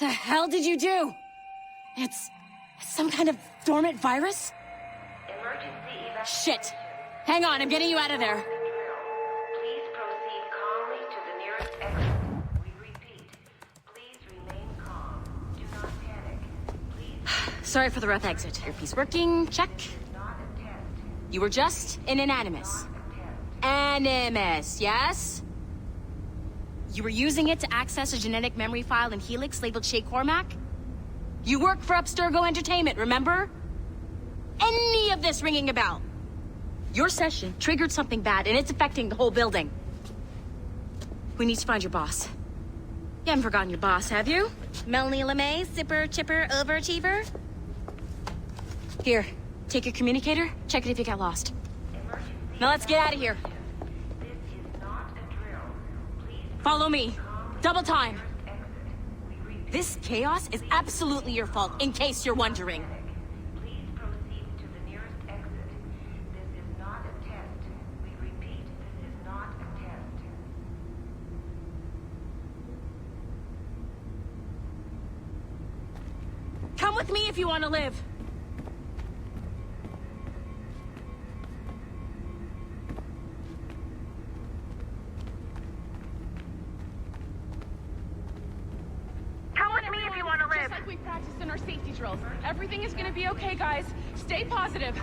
The hell did you do? It's some kind of dormant virus? Emergency Shit! Hang on, I'm getting you out of there. Please proceed calmly to the nearest exit. We repeat, please remain calm. Do not panic. Please Sorry for the rough exit. Earpiece working, check. not attempt. You were just an animus. Animus, yes? You were using it to access a genetic memory file in Helix labeled Shay Cormac? You work for Abstergo Entertainment, remember? Any of this ringing a bell? Your session triggered something bad, and it's affecting the whole building. We need to find your boss. You haven't forgotten your boss, have you? Melanie LeMay, zipper, chipper, overachiever? Here, take your communicator, check it if you get lost. Now let's get out of here. This is not a drill. Please Follow me. Double time. exit. We repeat, This chaos is absolutely your fault, in case you're wondering. please proceed to the nearest exit. This is not a test. We repeat, this is not a test. Come with me if you want to live. Come with me if you want to live. Just like we practiced in our safety drills. Everything is going to be okay, guys. Stay positive.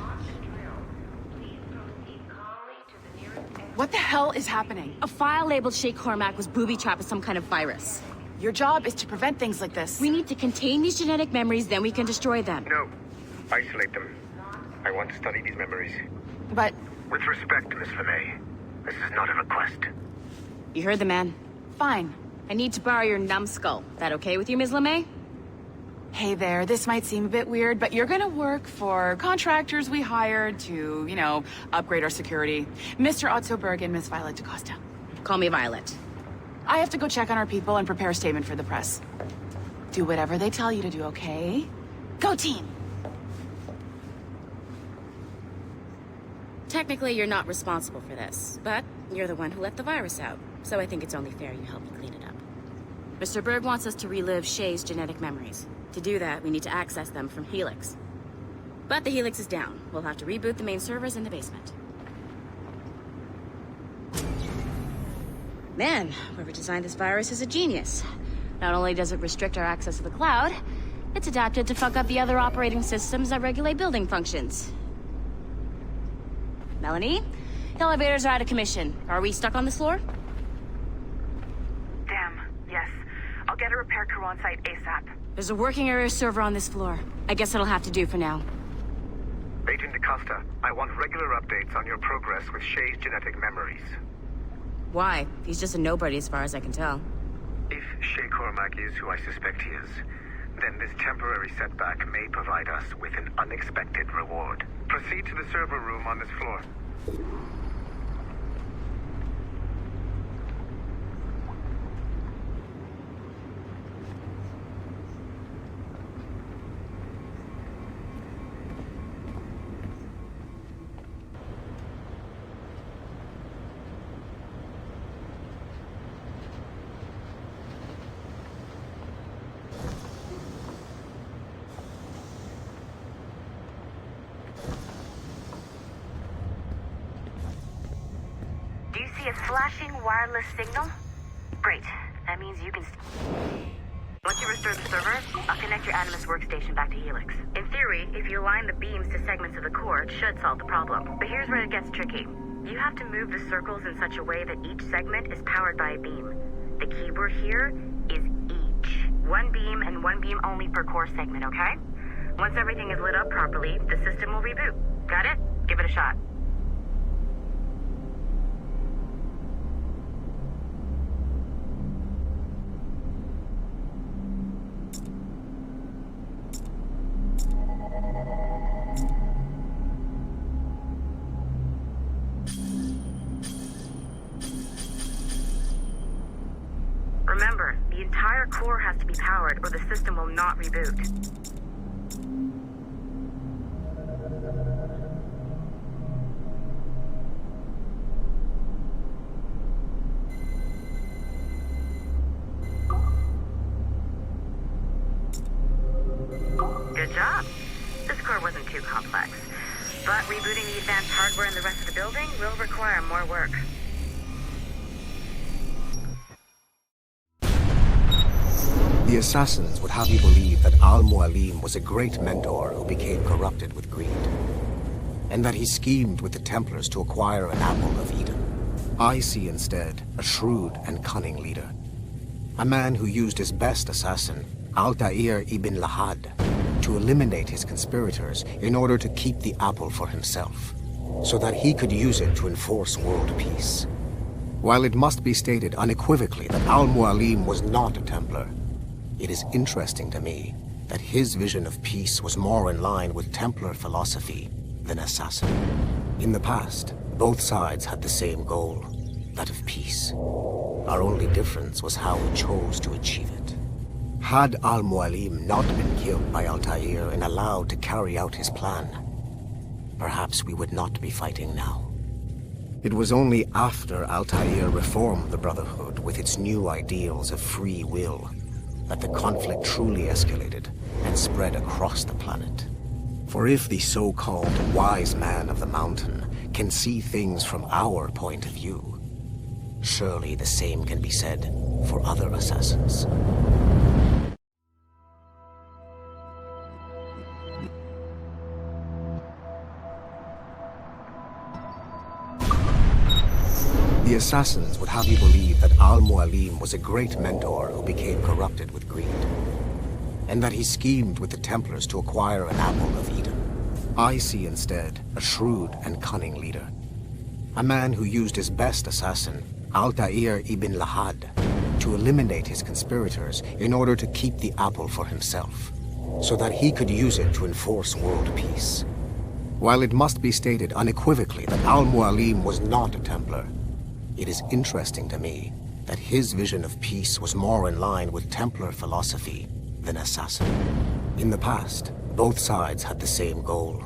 Please proceed calmly to the nearest exit. What the hell is happening? A file labeled Shay Cormac was booby-trapped with some kind of virus. Your job is to prevent things like this. We need to contain these genetic memories, then we can destroy them. No. Isolate them. I want to study these memories. But With respect, Miss LeMay, this is not a request. You heard the man. fine. I need to borrow your numbskull. That okay with you, Ms. LeMay? Hey there, this might seem a bit weird, but you're gonna work for contractors we hired to, upgrade our security. Mr. Otto Berg and Miss Violet DaCosta. Call me Violet. I have to go check on our people and prepare a statement for the press. Do whatever they tell you to do, okay? Go team! Technically, you're not responsible for this, but you're the one who let the virus out, so I think it's only fair you help me clean it up. Mr. Berg wants us to relive Shay's genetic memories. To do that, we need to access them from Helix. But the Helix is down. We'll have to reboot the main servers in the basement. Man, whoever designed this virus is a genius. Not only does it restrict our access to the cloud, it's adapted to fuck up the other operating systems that regulate building functions. Melanie? The elevators are out of commission. Are we stuck on this floor? Damn. Yes. I'll get a repair crew on site ASAP. There's a working area server on this floor. I guess it'll have to do for now. Agent DaCosta, I want regular updates on your progress with Shay's genetic memories. Why? He's just a nobody as far as I can tell. If Shay Cormac is who I suspect he is, then this temporary setback may provide us with an unexpected reward. Proceed to the server room on this floor. Do you see a flashing wireless signal? Great. That means you can... Once you restore the server, I'll connect your Animus workstation back to Helix. In theory, if you align the beams to segments of the core, it should solve the problem. But here's where it gets tricky. You have to move the circles in such a way that each segment is powered by a beam. The keyword here is each. One beam and one beam only per core segment, okay? Once everything is lit up properly, the system will reboot. Got it? Give it a shot. Remember, the entire core has to be powered or the system will not reboot. Good job. This core wasn't too complex. But rebooting the advanced hardware in the rest of the building will require more work. The assassins would have you believe that Al-Mualim was a great mentor who became corrupted with greed, and that he schemed with the Templars to acquire an apple of Eden. I see instead a shrewd and cunning leader, a man who used his best assassin, Altair ibn Lahad, to eliminate his conspirators in order to keep the apple for himself, so that he could use it to enforce world peace. While it must be stated unequivocally that Al-Mualim was not a Templar, it is interesting to me that his vision of peace was more in line with Templar philosophy than assassin. In the past, both sides had the same goal, that of peace. Our only difference was how we chose to achieve it. Had Al-Mualim not been killed by Altair and allowed to carry out his plan, perhaps we would not be fighting now. It was only after Altair reformed the Brotherhood with its new ideals of free will that the conflict truly escalated and spread across the planet. For if the so-called wise man of the mountain can see things from our point of view, surely the same can be said for other assassins. The assassins would have you believe that Al-Mualim was a great mentor who became corrupted with greed, and that he schemed with the Templars to acquire an apple of Eden. I see instead a shrewd and cunning leader, a man who used his best assassin, Altair ibn Lahad, to eliminate his conspirators in order to keep the apple for himself, so that he could use it to enforce world peace. While it must be stated unequivocally that Al-Mualim was not a Templar, it is interesting to me that his vision of peace was more in line with Templar philosophy than assassin. In the past, both sides had the same goal,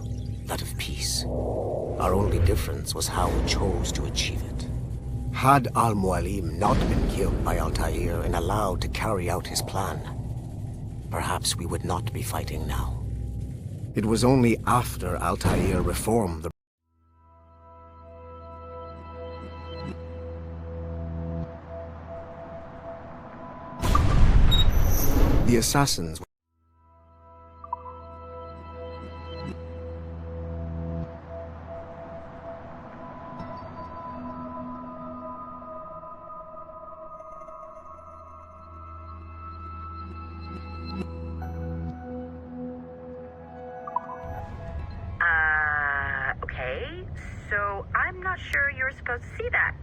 that of peace. Our only difference was how we chose to achieve it. Had Al-Mualim not been killed by Altair and allowed to carry out his plan, perhaps we would not be fighting now. It was only after Altair reformed the assassins. Okay. So I'm not sure you're supposed to see that.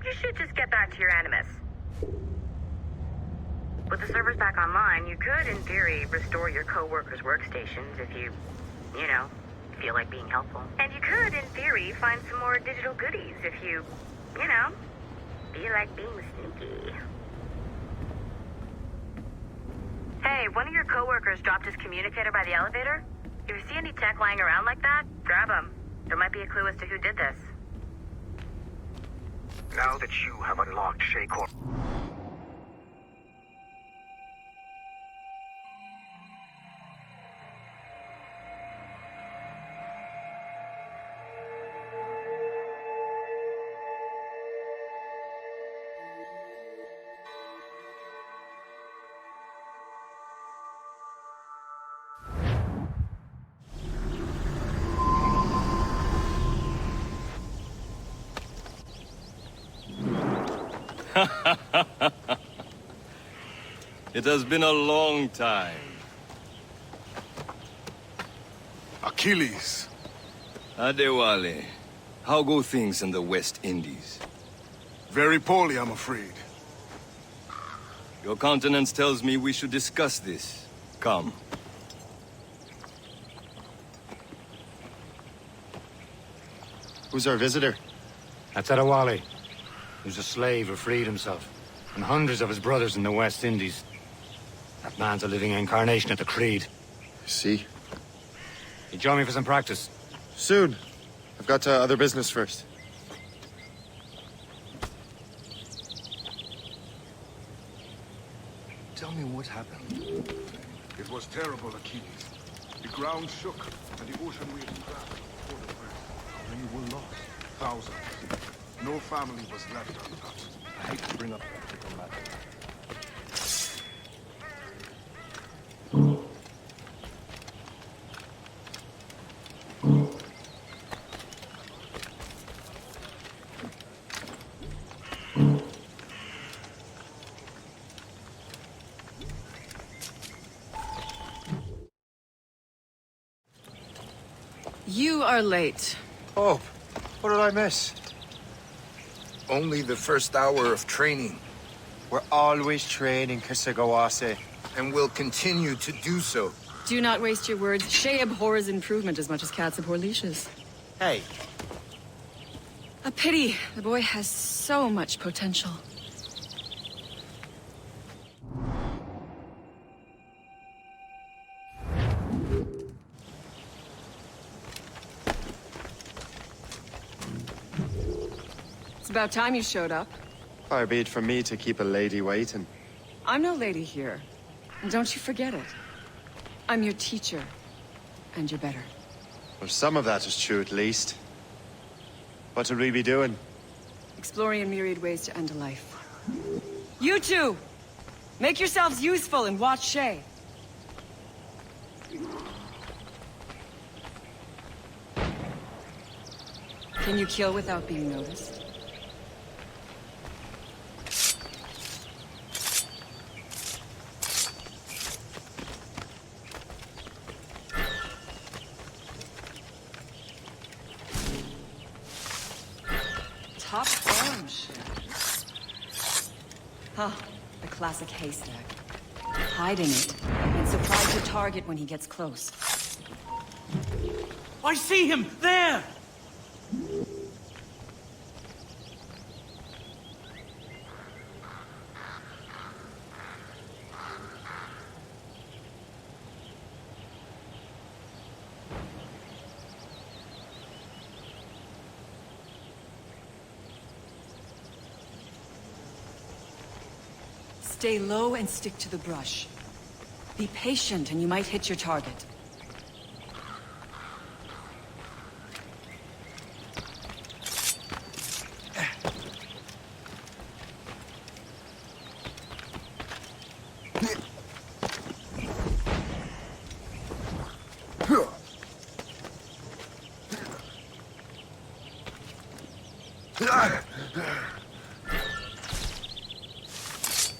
You should just get back to your Animus. With the servers back online, you could, in theory, restore your co-workers' workstations if you feel like being helpful. And you could, in theory, find some more digital goodies if you feel like being sneaky. Hey, one of your co-workers dropped his communicator by the elevator. If you see any tech lying around like that, grab them. There might be a clue as to who did this. Now that you have unlocked Shaycor... It has been a long time. Achilles. Adewale, how go things in the West Indies? Very poorly, I'm afraid. Your countenance tells me we should discuss this. Come. Who's our visitor? That's Adewale. Who's a slave who freed himself, and hundreds of his brothers in the West Indies. That man's a living incarnation of the Creed. See? You join me for some practice? Soon. I've got other business first. Tell me what happened. It was terrible, Achilles. The ground shook, and the ocean waves crashed before the burst. Many were lost. Thousands. No family was left untouched. I hate to bring up practical matters. You are late. Oh, what did I miss? Only the first hour of training, We're always training, Kisagawase. and will continue to do so. Do not waste your words. Shay abhors improvement as much as cats abhor leashes. Hey, A pity. The boy has so much potential. It's about time you showed up. far be it from me to keep a lady waiting. I'm no lady here. And don't you forget it. I'm your teacher. And you're better. Well, some of that is true at least. What would we be doing? Exploring a myriad ways to end a life. You two! Make yourselves useful and watch Shay. Can you kill without being noticed? Top form, Shay. Huh, the classic haystack. Hide in it, and surprise your target when he gets close. I see him! There! Stay low and stick to the brush. Be patient and you might hit your target.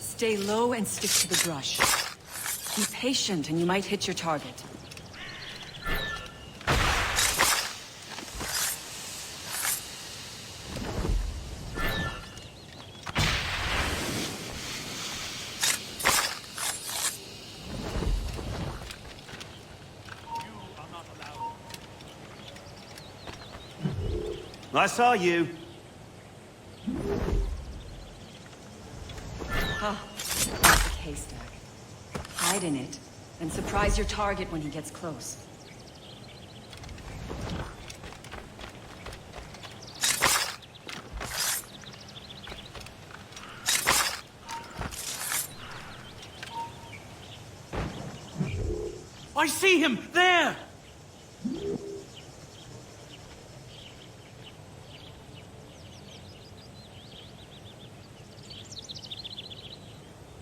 Stay low and stick to the brush. Be patient and you might hit your target. I saw you. Huh. Classic haystack. Hide in it, and surprise your target when he gets close. I see him! There!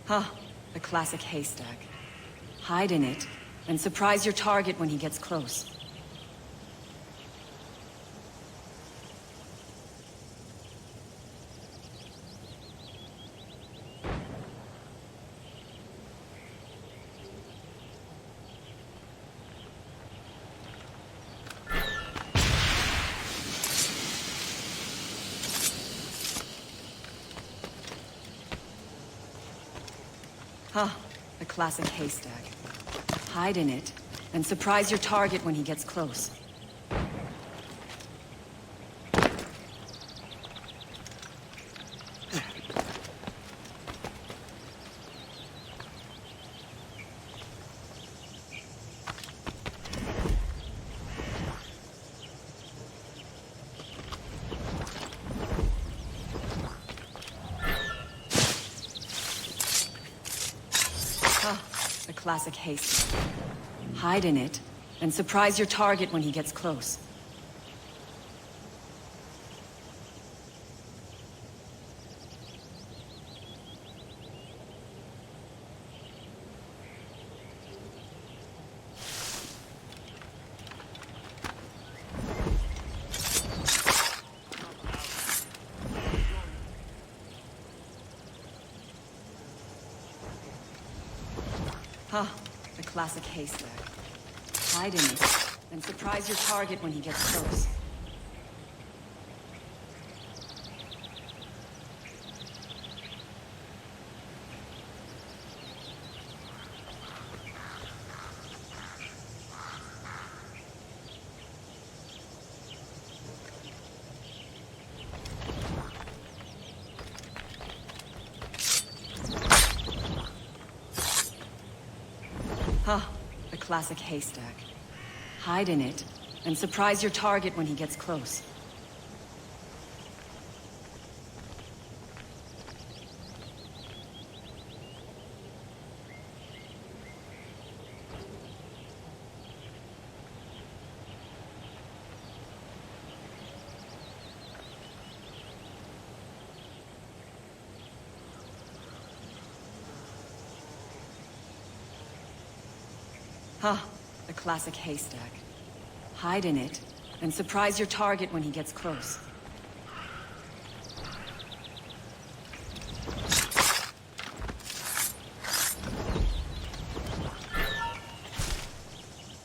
Huh. The classic haystack. Hide in it, and surprise your target when he gets close. Huh. The classic haystack. Hide in it, and surprise your target when he gets close. Huh. the classic haste. Hide in it, and surprise your target when he gets close. Huh, the classic haystack. Hide in it, and surprise your target when he gets close. Huh, the classic haystack. Hide in it, and surprise your target when he gets close. Huh, the classic haystack. Hide in it, and surprise your target when he gets close.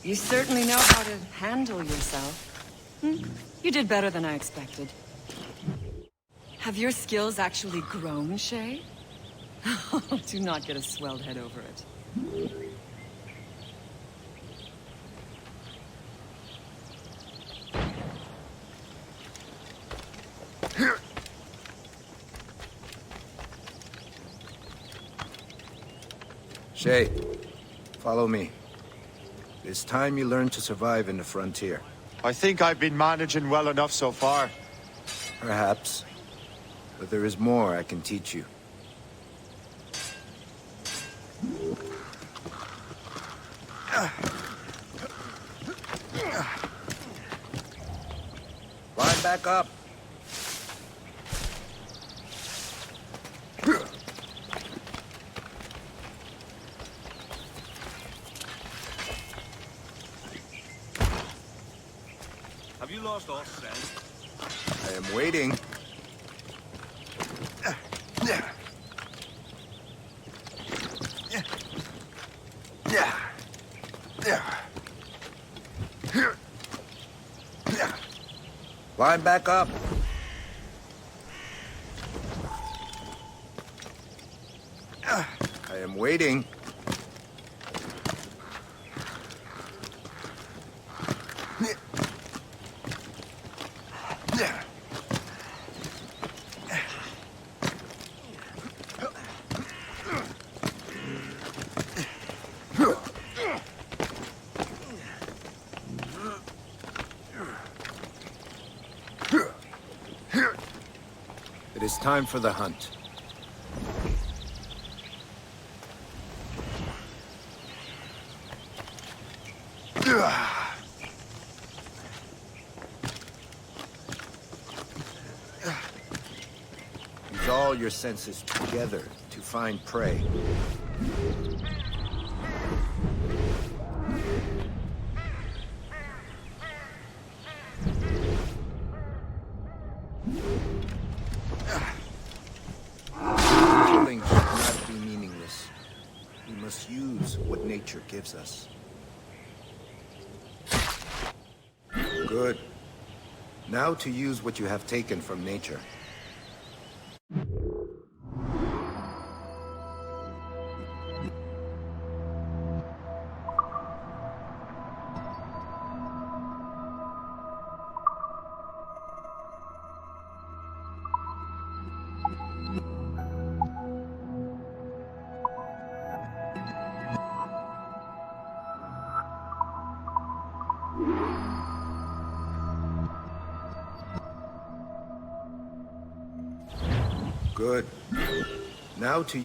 You certainly know how to handle yourself. You did better than I expected. Have your skills actually grown, Shay? Do not get a swelled head over it. Shay, follow me. It's time you learn to survive in the frontier. I think I've been managing well enough so far. Perhaps. But there is more I can teach you. Line back up. Have you lost all sense? I am waiting. Line back up. I am waiting. It is time for the hunt. Use all your senses together to find prey. Killing should not be meaningless. We must use what nature gives us. Good. Now to use what you have taken from nature. Good. Now to...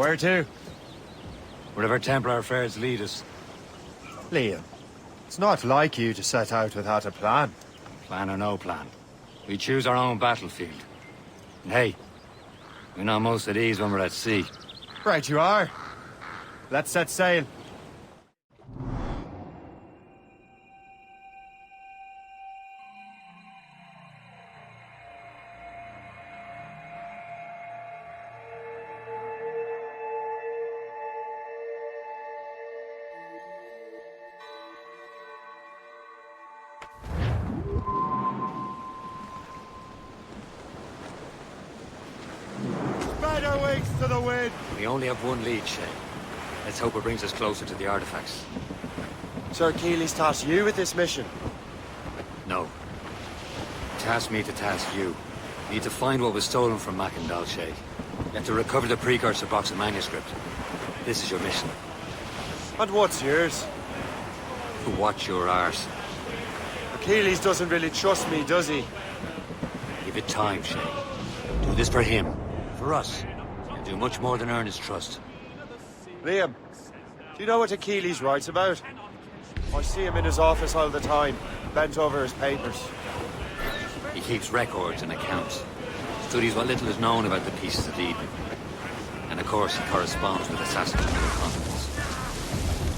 Where to? Wherever Templar affairs lead us. Liam, it's not like you to set out without a plan. Plan or no plan. We choose our own battlefield. And hey, we're not most at ease when we're at sea. Right you are. Let's set sail. Spread our wings to the wind. We only have one lead, Shay. Let's hope it brings us closer to the artifacts. Sir Keeley's tasked you with this mission. No. Task me to task you. We need to find what was stolen from Mackandal, Shay. You have to recover the precursor box of manuscript. This is your mission. And what's yours? To watch your arse. Achilles doesn't really trust me, does he? Give it time, Shay. Do this for him. For us. And do much more than earn his trust. Liam, do you know what Achilles writes about? I see him in his office all the time, bent over his papers. He keeps records and accounts. Studies what little is known about the pieces of Eden. And of course, he corresponds with assassins on other continents.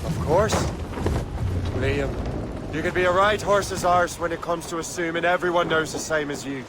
Of course. Liam, you can be a right horse's arse when it comes to assuming everyone knows the same as you.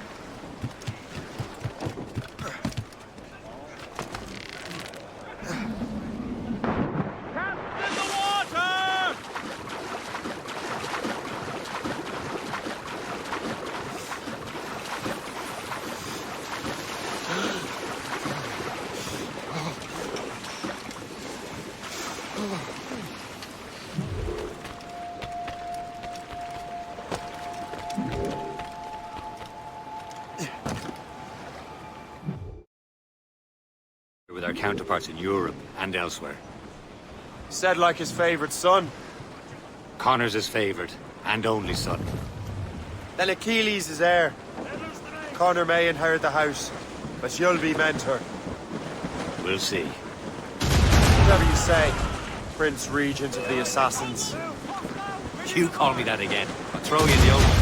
With our counterparts in Europe and elsewhere. Said like his favorite son. Connor's his favorite and only son. Then Achilles is heir. Connor may inherit the house, but you'll be mentor. We'll see. Whatever you say, Prince Regent of the Assassins. You call me that again. I'll throw you in the ocean.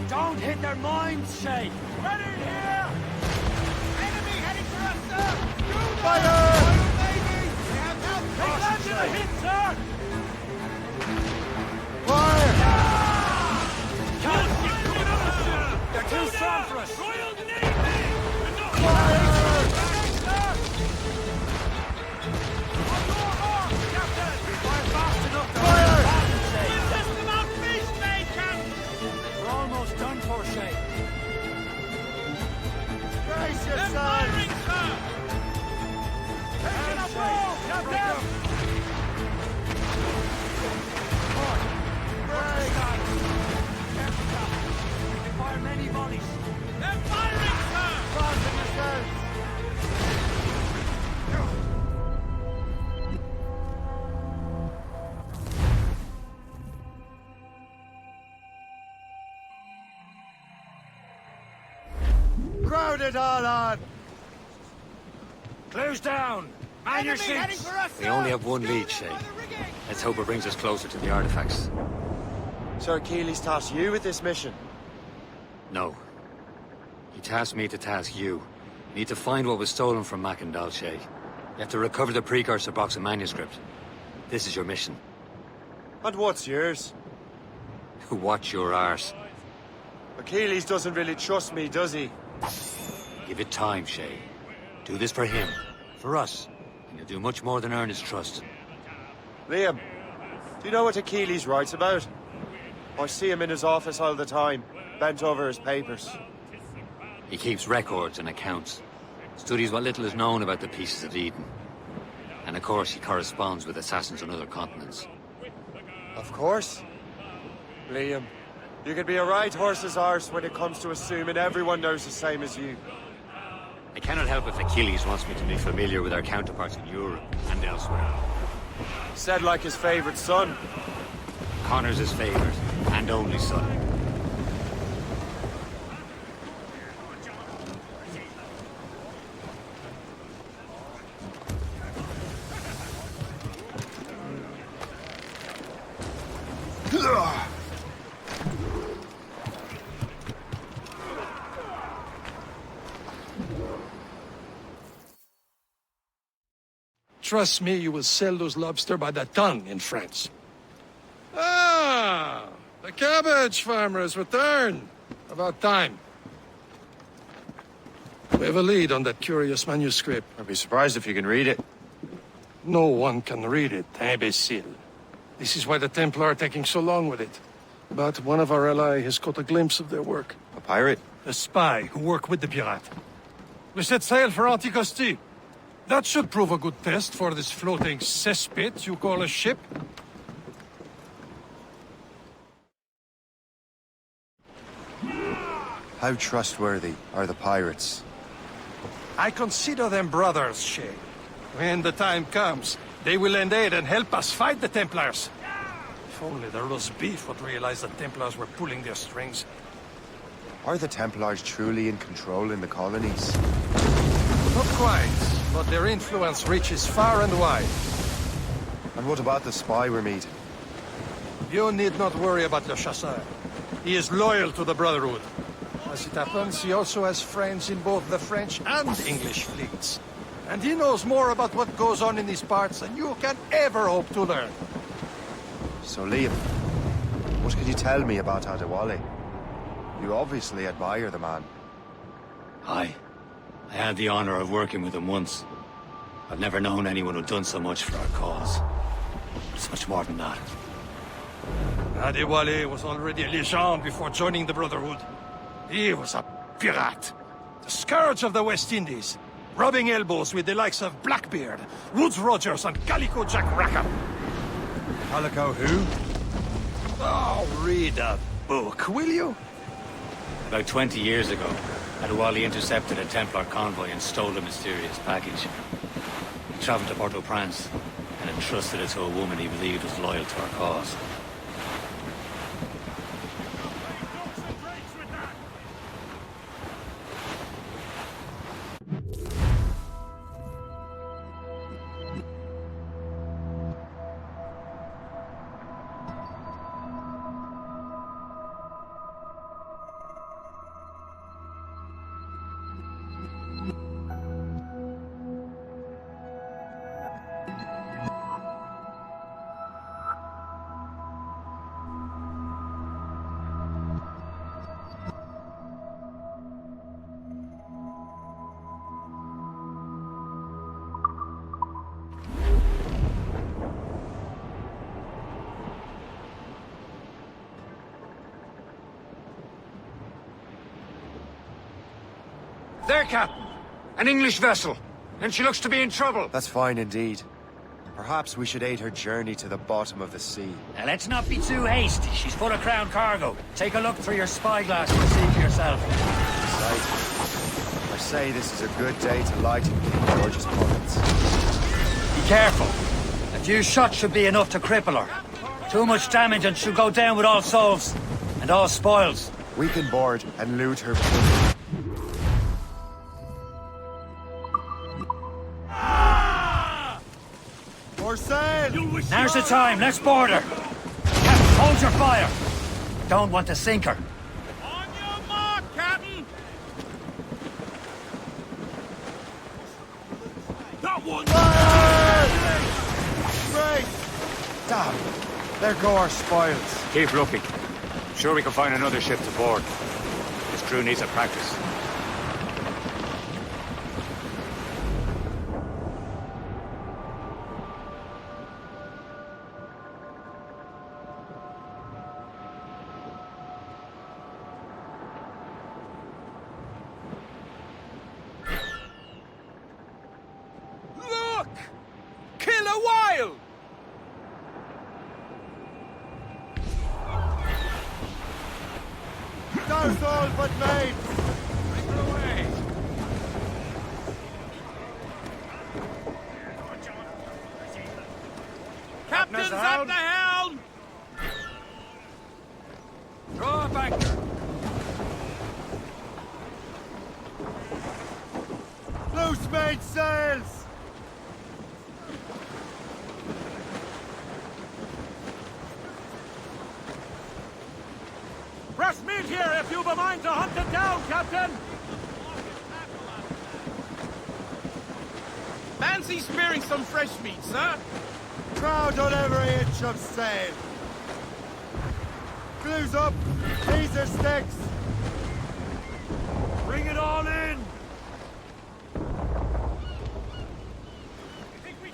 Don't hit their minds, Shay! Ready here! Enemy heading for us, sir! Fire! Navy! We have help! Take land in the hit, sir! Fire! They're too strong for us! Royal Navy! Fire! Captain! Fire fast enough to Fire! system out beast, Captain! We're almost done for, Shay. Brace They're yourselves! firing, sir! Taking a blow, Captain! Brace! We can fire many volleys. They're firing, sir! Fasten yourselves! Crowd it all on! Clears down! Man your seats! We only have one lead, Shay. Let's hope it brings us closer to the artifacts. Sir Keeley's tasked you with this mission. No. He tasked me to task you. You need to find what was stolen from Mackandal, Shay. You have to recover the precursor box of manuscript. This is your mission. And what's yours? Watch your arse. Achilles doesn't really trust me, does he? Give it time, Shay. Do this for him. For us. And you'll do much more than earn his trust. Liam, do you know what Achilles writes about? I see him in his office all the time, bent over his papers. He keeps records and accounts. Studies what little is known about the pieces of Eden. And of course, he corresponds with assassins on other continents. Of course. Liam, you could be a right horse's arse when it comes to assuming everyone knows the same as you. I cannot help if Achilles wants me to be familiar with our counterparts in Europe and elsewhere. Said like his favorite son. Connor's his favorite and only son. Trust me, you will sell those lobster by the ton in France. Ah, the cabbage farmer has returned. About time. We have a lead on that curious manuscript. I'd be surprised if you can read it. No one can read it, imbecile. This is why the Templar are taking so long with it. But one of our allies has caught a glimpse of their work. A pirate? A spy who worked with the pirate. We set sail for Anticosti. That should prove a good test for this floating cesspit you call a ship. How trustworthy are the pirates? I consider them brothers, Shay. When the time comes, they will lend aid and help us fight the Templars. If only the roast beef would realize the Templars were pulling their strings. Are the Templars truly in control in the colonies? Not quite, but their influence reaches far and wide. And what about the spy we're meeting? You need not worry about Le Chasseur. He is loyal to the Brotherhood. As it happens, he also has friends in both the French and English fleets. And he knows more about what goes on in these parts than you can ever hope to learn. So, Liam, what can you tell me about Adewale? You obviously admire the man. Aye. I had the honor of working with him once. I've never known anyone who'd done so much for our cause. It's much more than that. Adewale was already a legend before joining the Brotherhood. He was a pirate. The scourge of the West Indies. Rubbing elbows with the likes of Blackbeard, Woodes Rogers, and Calico Jack Rackham. Calico who? Oh, read a book, will you? About 20 years ago, Adewale intercepted a Templar convoy and stole a mysterious package. He traveled to Port-au-Prince and entrusted it to a woman he believed was loyal to our cause. There, Captain. An English vessel. And she looks to be in trouble. That's fine indeed. Perhaps we should aid her journey to the bottom of the sea. Now, let's not be too hasty. She's full of crown cargo. Take a look through your spyglass and see for yourself. I say this is a good day to lighten King George's pockets. Be careful. A few shots should be enough to cripple her. Too much damage and she'll go down with all souls. And all spoils. We can board and loot her. For sail! Now's the time, let's board her! Captain, hold your fire! Don't want to sink her. On your mark, Captain! That one! Great! Damn! There go our spoils. Keep looking. Sure we can find another ship to board. This crew needs a practice. Look! Kill a whale! That's all but made! Bring her away! Captain's at the helm! Draw back! Loose made sails! Press meat here if you've a mind to hunt it down, Captain! Fancy spearing some fresh meat, sir? Crowd on every inch of sail! Glues up! These are sticks! Bring it all in!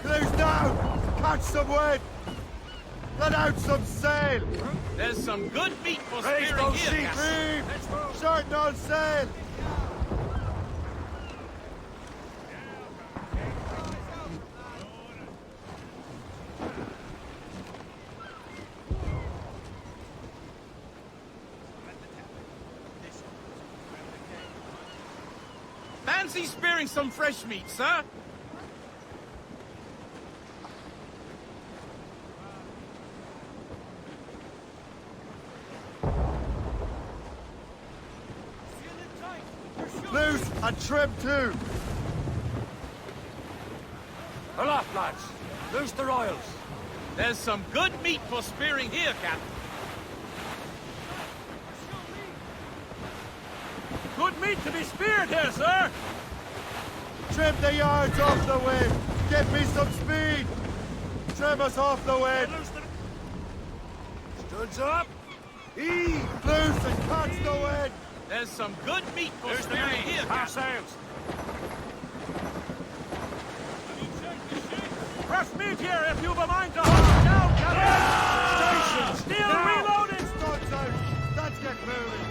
Glues down! Catch some wind! Let out some sail! There's some good meat for Raise spearing those here, sheets! Captain. Shorten on sail! Fancy spearing some fresh meat, sir? Loose and trim too! Aloft, lads. Loose the royals. There's some good meat for spearing here, Captain. Good meat to be speared here, sir. Trim the yards off the wind! Give me some speed! Trim us off the wind! Studs up. Heave! Loose and catch the wind! There's some good meat for spearing here, Captain. sails! Press meat here if you've a mind to hunt it down, Captain. Stations! Steel reloaded. Studs out! Let's get moving!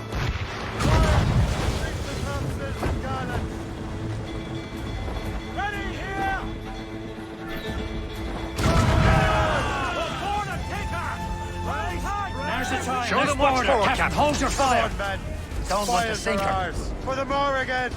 Fire! Reach the topsails and gallants! Ready here. Aboard and take her. Right high. Now's the time, Show let's them what's board her! forward, Captain, hold your fire! Come on, men! Don't want to Spoils sink are her. ours. For the more again!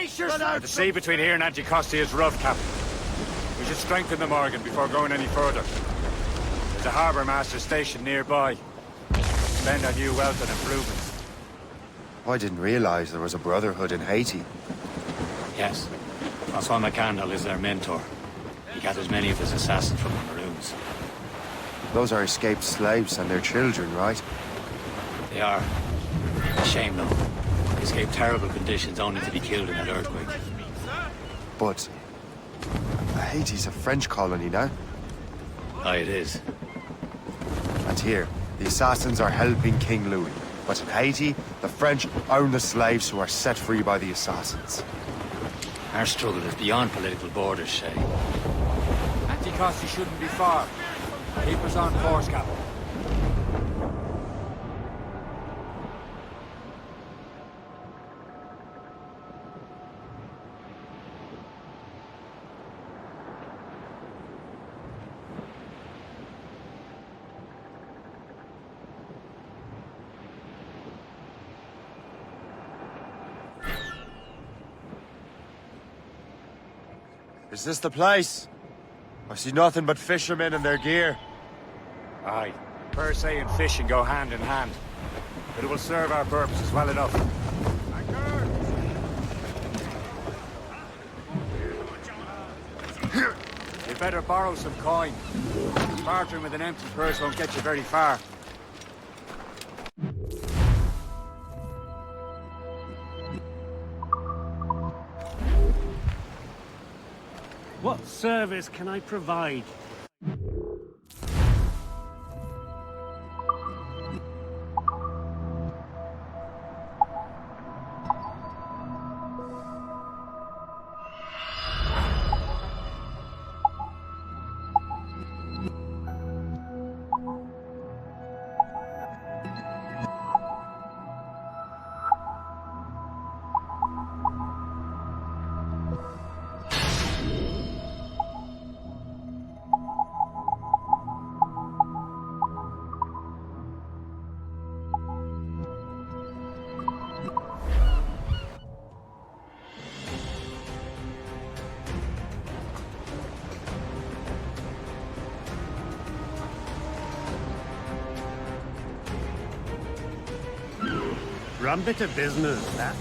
Brace yourself! The sea between here and Anticosti is rough, Captain. We should strengthen the Morgan before going any further. There's a harbour master station nearby. Spend our new wealth on improvements. I didn't realize there was a brotherhood in Haiti. Yes. Francois McCandle is their mentor. He gathers many of his assassins from the Maroons. Those are escaped slaves and their children, right? They are. A shame, though. They escaped terrible conditions only to be killed in an earthquake. But... Haiti's a French colony now. Aye, it is. And here, the assassins are helping King Louis. But in Haiti, the French own the slaves who are set free by the assassins. Our struggle is beyond political borders, Shay. Anticosti shouldn't be far. Keep us on course, Captain. Is this the place? I see nothing but fishermen and their gear. Aye. Per se and fishing go hand in hand. But it will serve our purposes well enough. You'd better borrow some coin. Bartering with an empty purse won't get you very far. What service can I provide? Rum bit of business, that.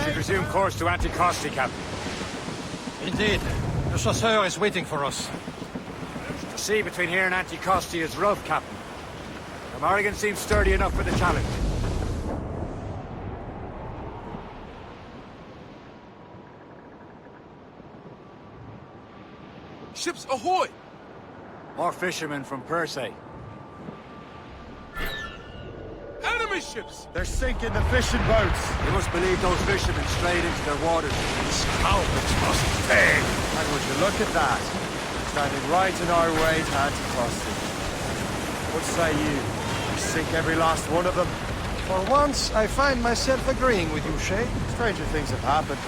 We resume course to Anticosti, Captain. Indeed. The chasseur is waiting for us. The sea between here and Anticosti is rough, Captain. The Morrigan seems sturdy enough for the challenge. Ships ahoy! More fishermen from Persay. Enemy ships! They're sinking the fishing boats. You must believe those fishermen strayed into their waters. Salvage must pay. And would you look at that? Standing right in our way to Anticosti. What say you? We sink every last one of them? For once, I find myself agreeing with you, Shay. Stranger things have happened.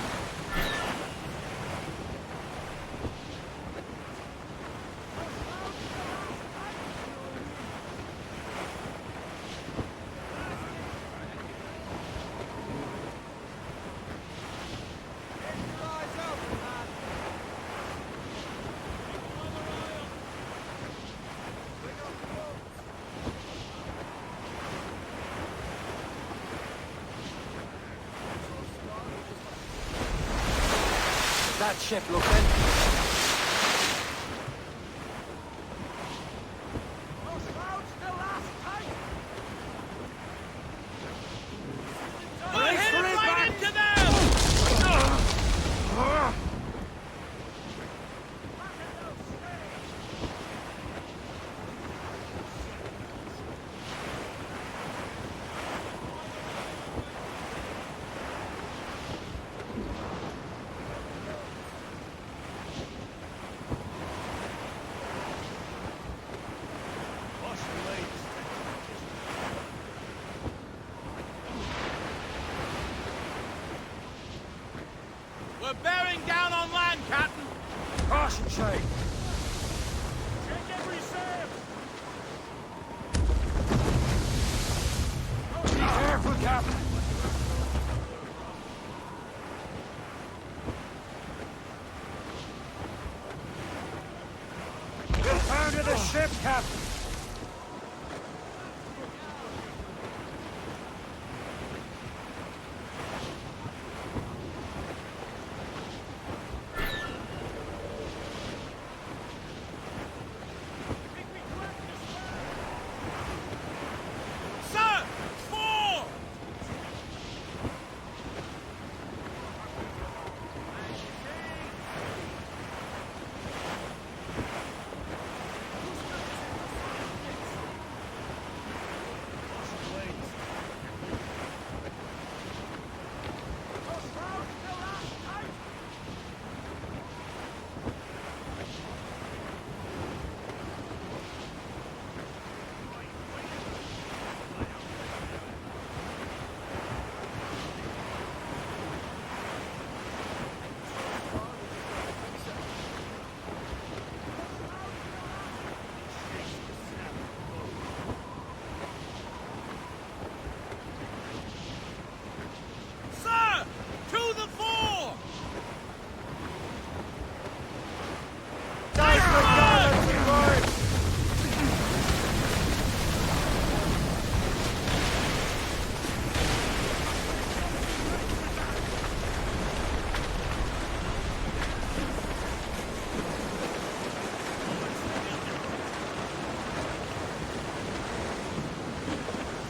That ship looks empty. caution, Shay. Check every sail! Be careful, Captain. Return to the ship, Captain. Sir! Four! Sir! To the fore! Nice McGallantry, boys!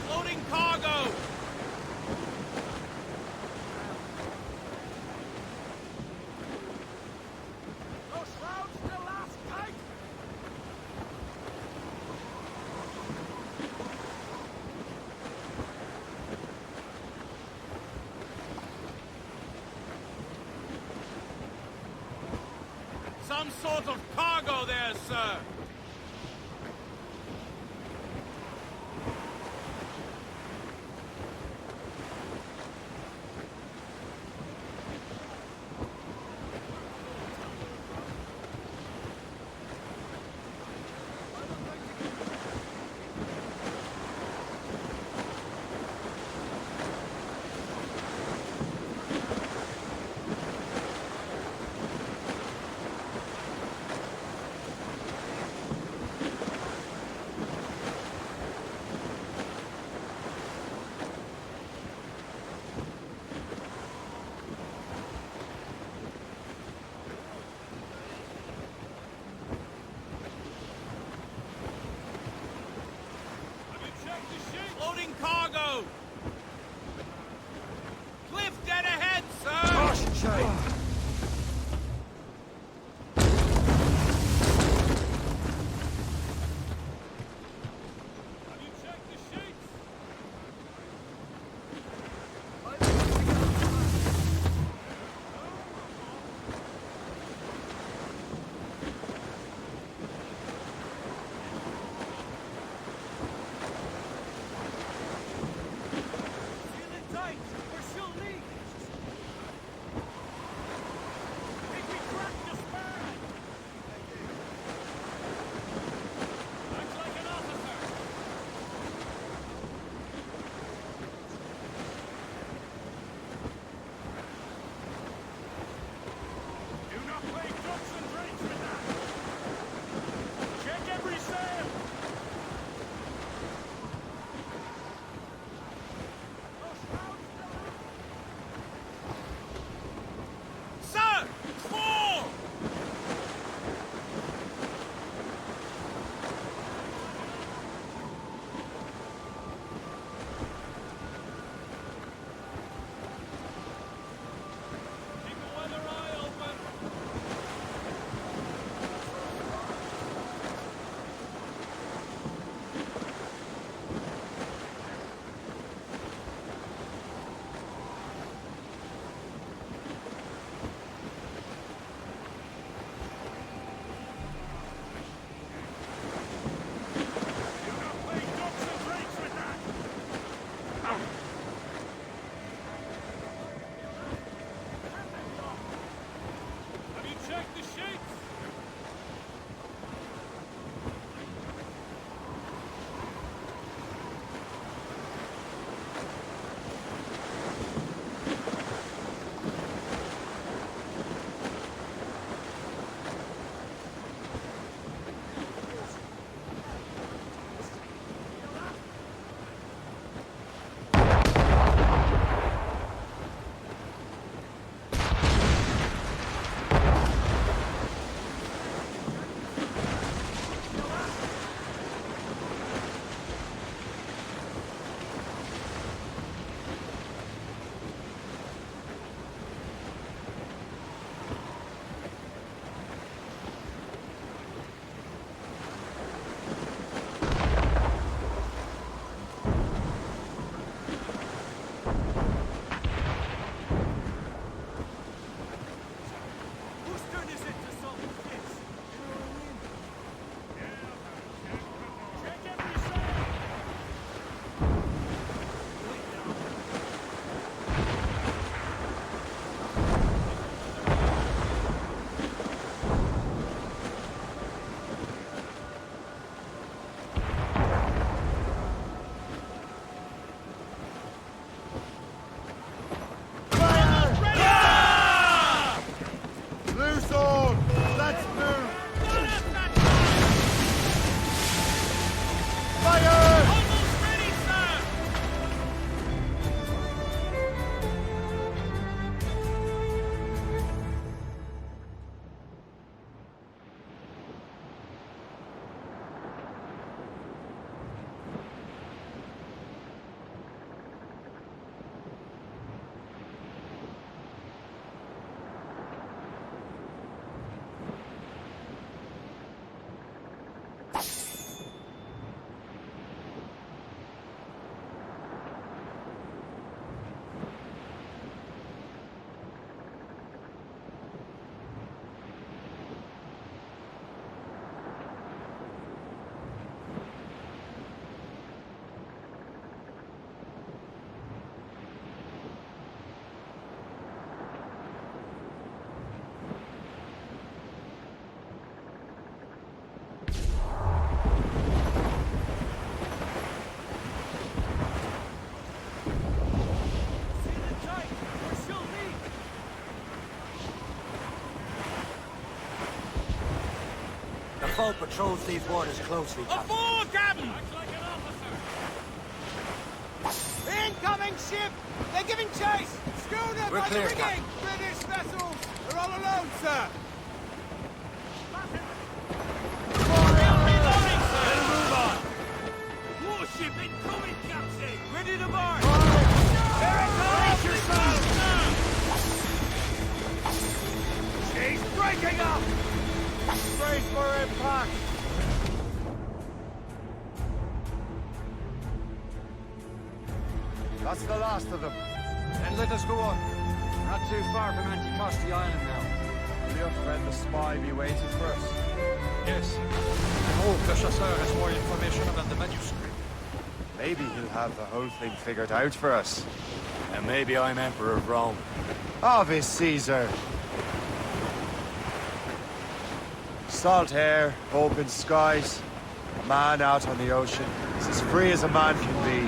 Loading cargo! Those shrouds still last tight! Some sort of cargo there, sir! foe patrols these waters closely, Captain. Aboard, Captain! Incoming ship! They're giving chase! Schooner, We're clear, rigging! Captain. British vessels! They're all alone, sir! Reloading, sir! Let 'em move on! Warship incoming, Captain! Ready to march! Here it comes! Yourself! She's breaking up! Brace for impact! That's the last of them. Then let us go on. Not too far from Anticosti Island now. Will your friend the spy be waiting for us? Yes. I hope the Chasseur has more information about the manuscript. Maybe he'll have the whole thing figured out for us. And maybe I'm Emperor of Rome. Ave Caesar! Salt air, open skies, a man out on the ocean. It's as free as a man can be.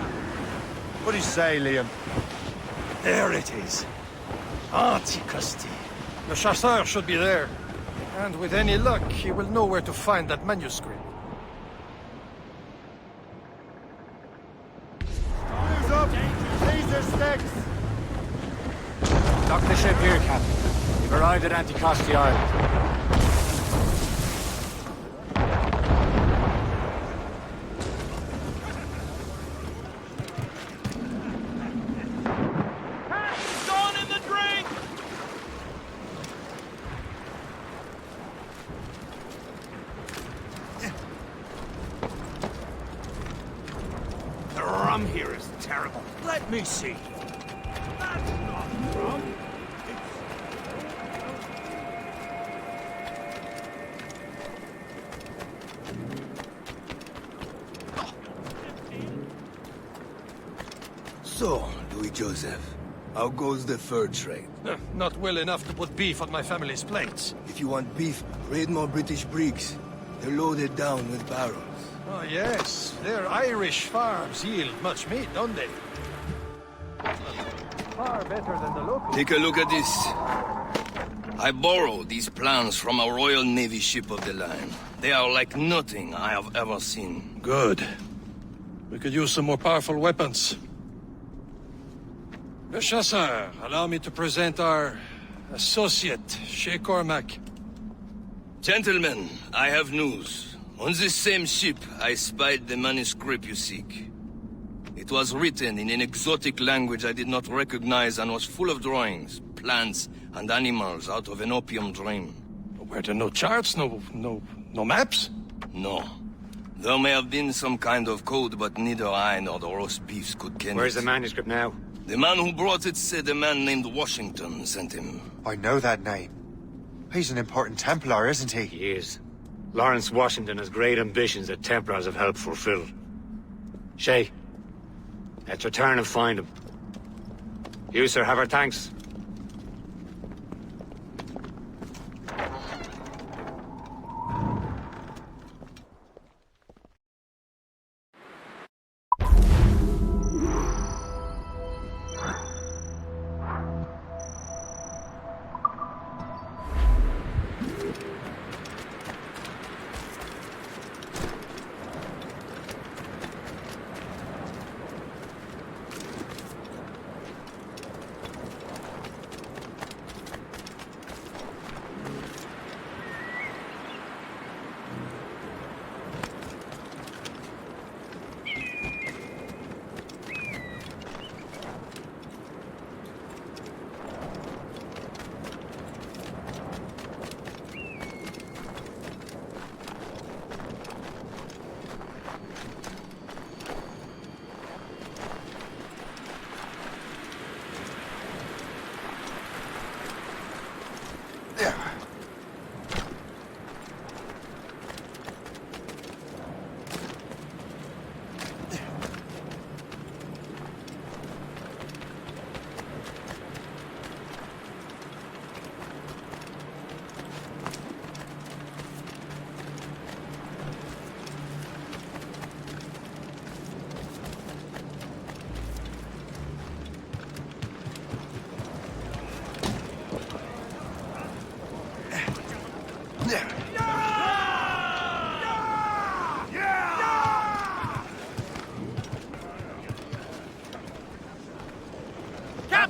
What do you say, Liam? There it is. Anticosti. The Chasseur should be there. And with any luck, he will know where to find that manuscript. Who's up? Caesar sticks! Dock the ship here, Captain. We've arrived at Anticosti Island. Gone in the drink! The rum here is terrible. Let me see. That's not rum. So, Louis Joseph, how goes the fur trade? Not well enough to put beef on my family's plates. If you want beef, raid more British brigs. They're loaded down with barrels. Oh, yes. Their Irish farms yield much meat, don't they? Far better than the local. Take a look at this. I borrowed these plans from a Royal Navy ship of the line. They are like nothing I have ever seen. Good. We could use some more powerful weapons. Le Chasseur, allow me to present our associate, Shay Cormac. Gentlemen, I have news. On this same ship, I spied the manuscript you seek. It was written in an exotic language I did not recognize and was full of drawings, plants, and animals out of an opium dream. Were there no charts, no maps? No. There may have been some kind of code, but neither I nor the roast beefs could ken Where's it. the manuscript now? The man who brought it said a man named Washington sent him. I know that name. He's an important Templar, isn't he? He is. Lawrence Washington has great ambitions that Templars have helped fulfill. Shay, let's return and find him. You, sir, have our thanks.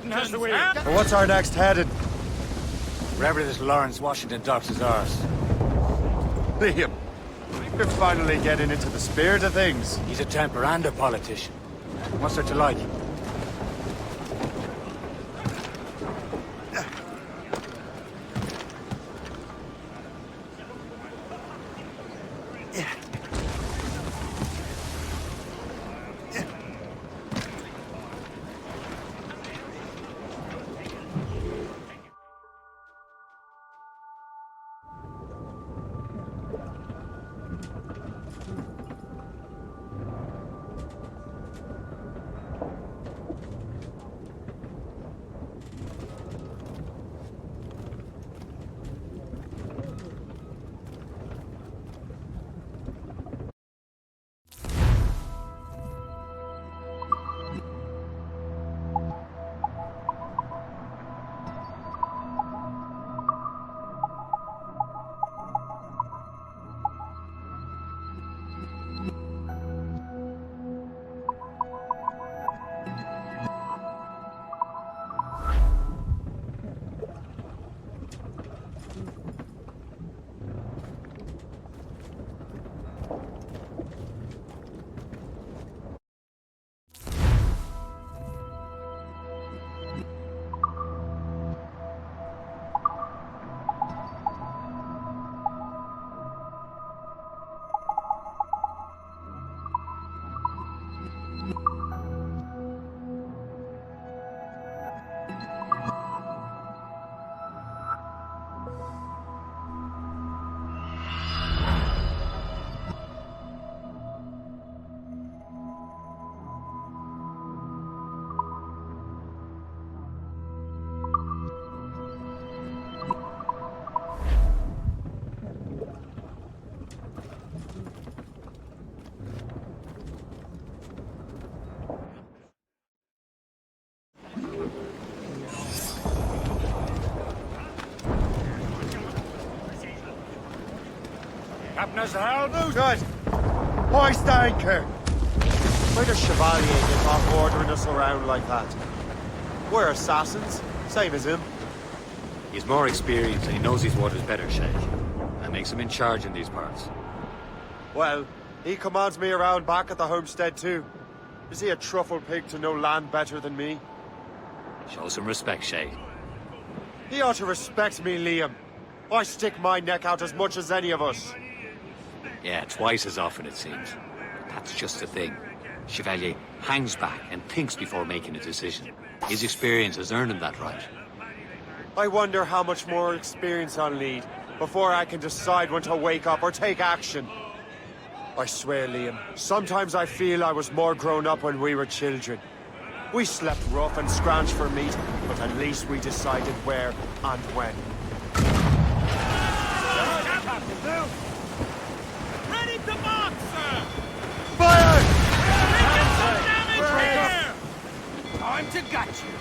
Captain has the wheel. But what's our next heading? Wherever this Lawrence Washington docks is ours. Liam, you're finally getting into the spirit of things. He's a Templar and a politician. What's there to like? Captain has the helm. Good. Hoist anchor. Why does Chevalier get off ordering us around like that? We're assassins, same as him. He's more experienced and he knows his waters better, Shay. That makes him in charge in these parts. Well, he commands me around back at the homestead too. Is he a truffle pig to know land better than me? Show some respect, Shay. He ought to respect me, Liam. I stick my neck out as much as any of us. Yeah, twice as often it seems. But that's just the thing. Chevalier hangs back and thinks before making a decision. His experience has earned him that right. I wonder how much more experience I'll need before I can decide when to wake up or take action. I swear, Liam, sometimes I feel I was more grown up when we were children. We slept rough and scrounged for meat, but at least we decided where and when. Ready to mark, sir! Fire! Time to gut you.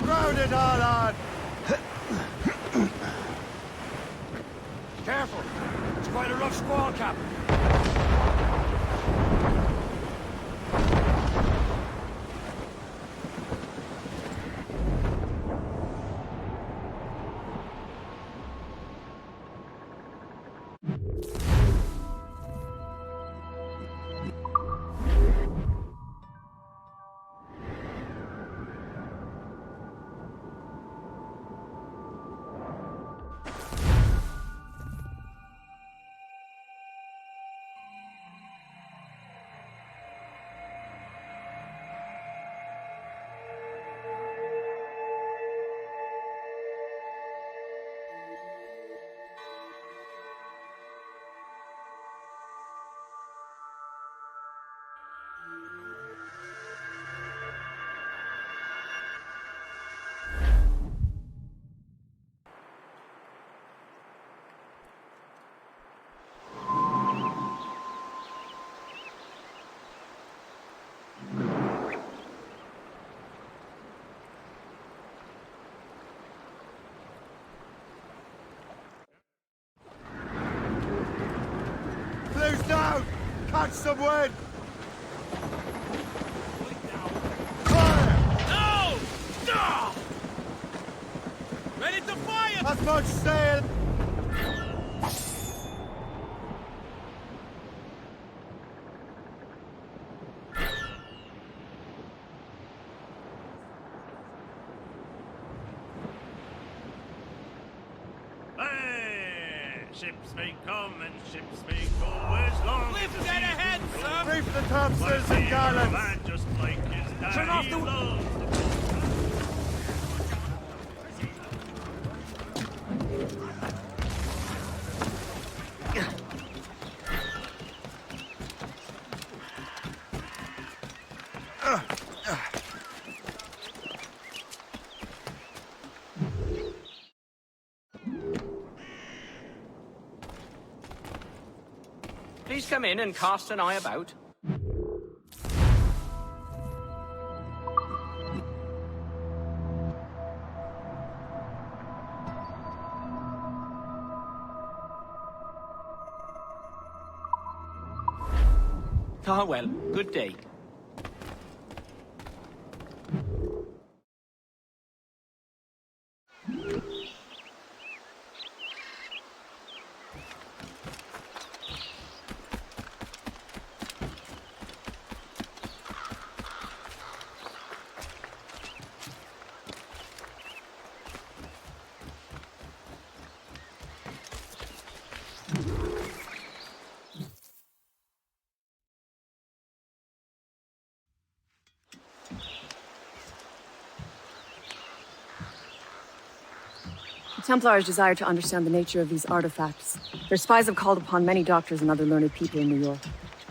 Ground it all on! Careful. It's quite a rough squall, Captain. Blue's down! Catch some wind! No! No! Ready to fire! As much sail! Hey! Ships may come and ships may go as long as the Lift that ahead, sir! Reef the topsails and gallants! man just like his daddy Turn off the- loves. Please come in and cast an eye about. Ah, well, good day. The Templars desire to understand the nature of these artifacts. Their spies have called upon many doctors and other learned people in New York.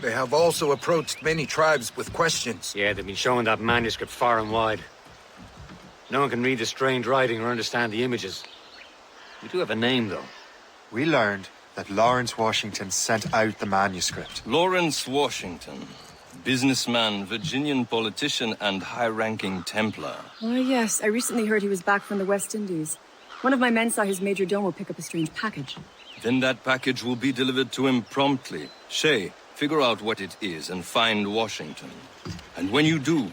They have also approached many tribes with questions. Yeah, they've been showing that manuscript far and wide. No one can read the strange writing or understand the images. We do have a name, though. We learned that Lawrence Washington sent out the manuscript. Lawrence Washington. Businessman, Virginian politician, and high-ranking Templar. Oh, yes. I recently heard he was back from the West Indies. One of my men saw his major domo pick up a strange package. Then that package will be delivered to him promptly. Shay, figure out what it is and find Washington. And when you do,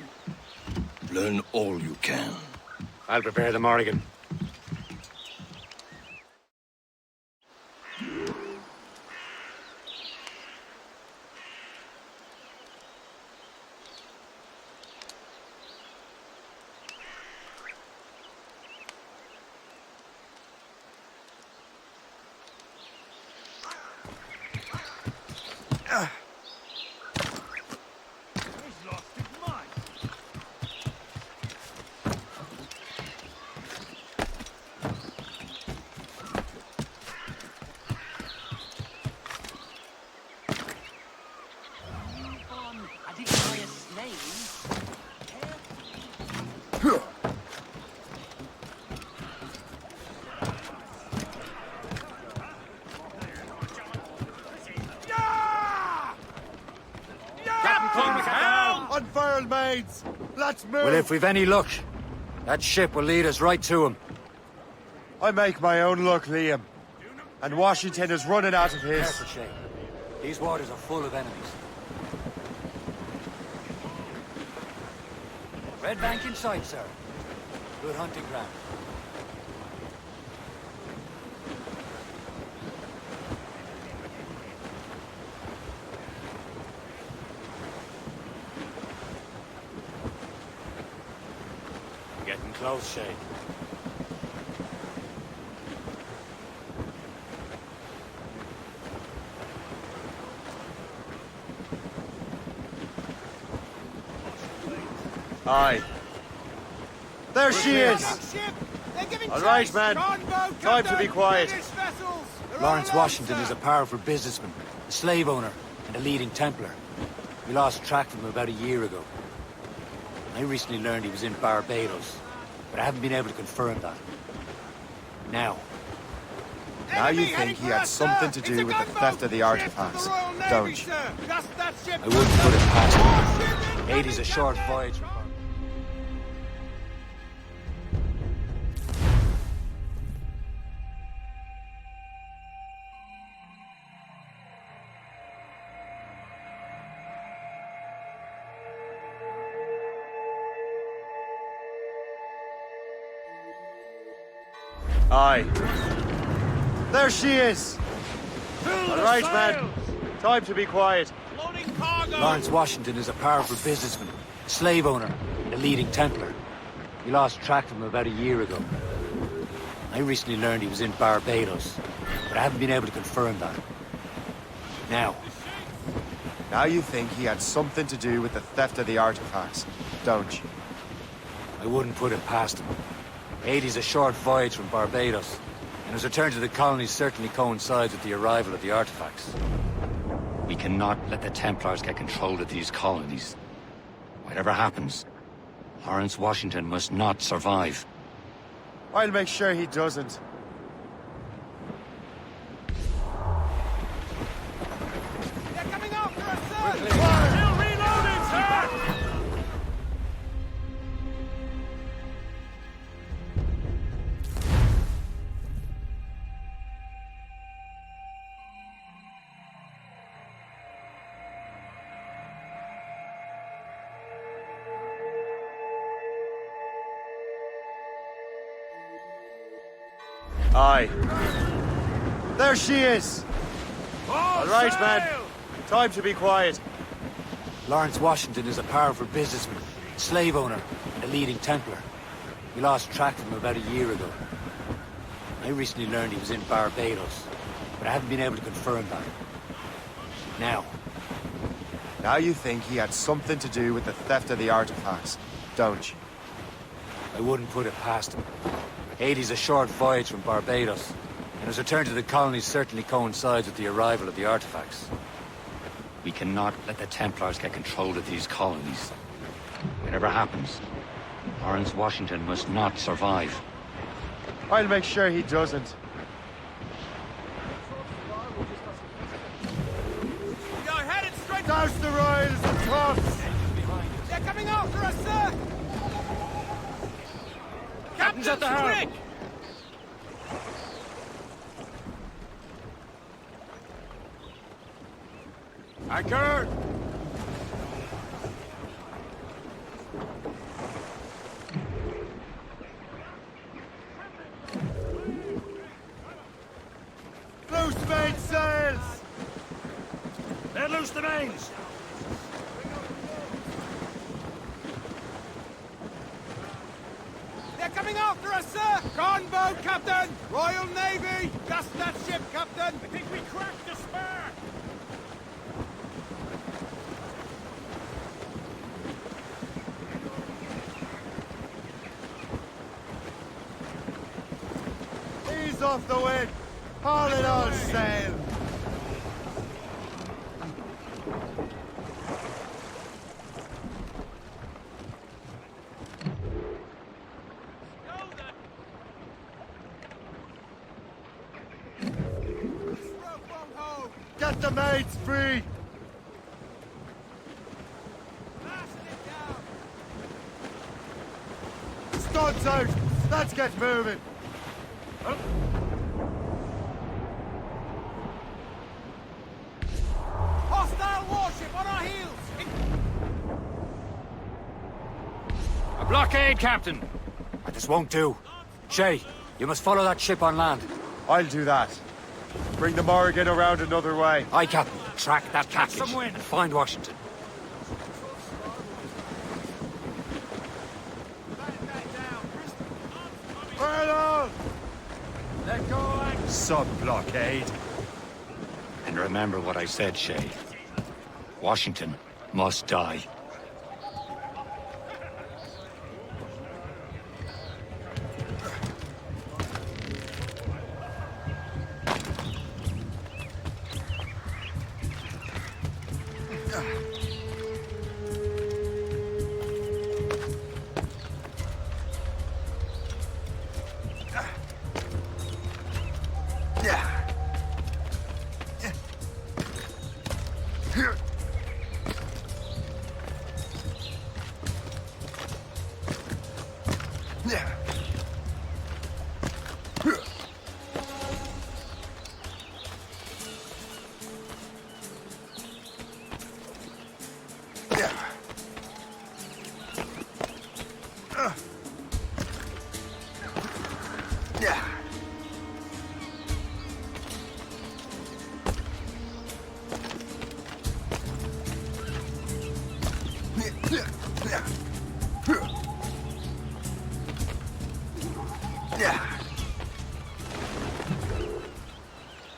learn all you can. I'll prepare the Morrigan. Unfurled, maids! Let's move! Well, if we've any luck, that ship will lead us right to him. I make my own luck, Liam. And Washington is running out of his. Careful, Shay. These waters are full of enemies. Red bank in sight, sir. Good hunting ground. Getting close, Shay. Aye. There she is! All right, man. Time to be quiet. Lawrence Washington is a powerful businessman, a slave owner, and a leading Templar. We lost track of him about a year ago. I recently learned he was in Barbados, but I haven't been able to confirm that. Now you think he had something to do with the theft of the artifacts, don't you? I wouldn't put it past him. 80's a short voyage from Aye. There she is! Alright, man. Time to be quiet. Lawrence Washington is a powerful businessman, slave owner, and a leading Templar. We lost track of him about a year ago. I recently learned he was in Barbados, but I haven't been able to confirm that. Now you think he had something to do with the theft of the artifacts, don't you? I wouldn't put it past him. 80's a short voyage from Barbados, and his return to the colonies certainly coincides with the arrival of the artifacts. We cannot let the Templars get control of these colonies. Whatever happens, Lawrence Washington must not survive. I'll make sure he doesn't. They're coming after us, sir! Still reloading, sir! Aye. There she is! Alright, man. Time to be quiet. Lawrence Washington is a powerful businessman, slave owner, and a leading Templar. We lost track of him about a year ago. I recently learned he was in Barbados, but I haven't been able to confirm that. Now you think he had something to do with the theft of the artifacts, don't you? I wouldn't put it past him. 80's a short voyage from Barbados, and his return to the colonies certainly coincides with the arrival of the artifacts. We cannot let the Templars get control of these colonies. Whatever happens, Lawrence Washington must not survive. I'll make sure he doesn't. You're headed straight Douse the royals and tops! They're coming after us, sir! Captain's at the helm! Anchor! Loose mainsails! Let loose the mains! They're coming after us, sir! Gunboat, Captain! Royal Navy! Just that ship, Captain! I think we cracked the spur! Ease off the wind! Haul it all sail! Get the mates free! Studs out! Let's get moving! Hostile warship on our heels! A blockade, Captain! This won't do. Shay, you must follow that ship on land. I'll do that. Bring the Morrigan around another way. Aye, Captain. Track that package and find Washington. Furlong! Let go, Sub-blockade. And remember what I said, Shay. Washington must die.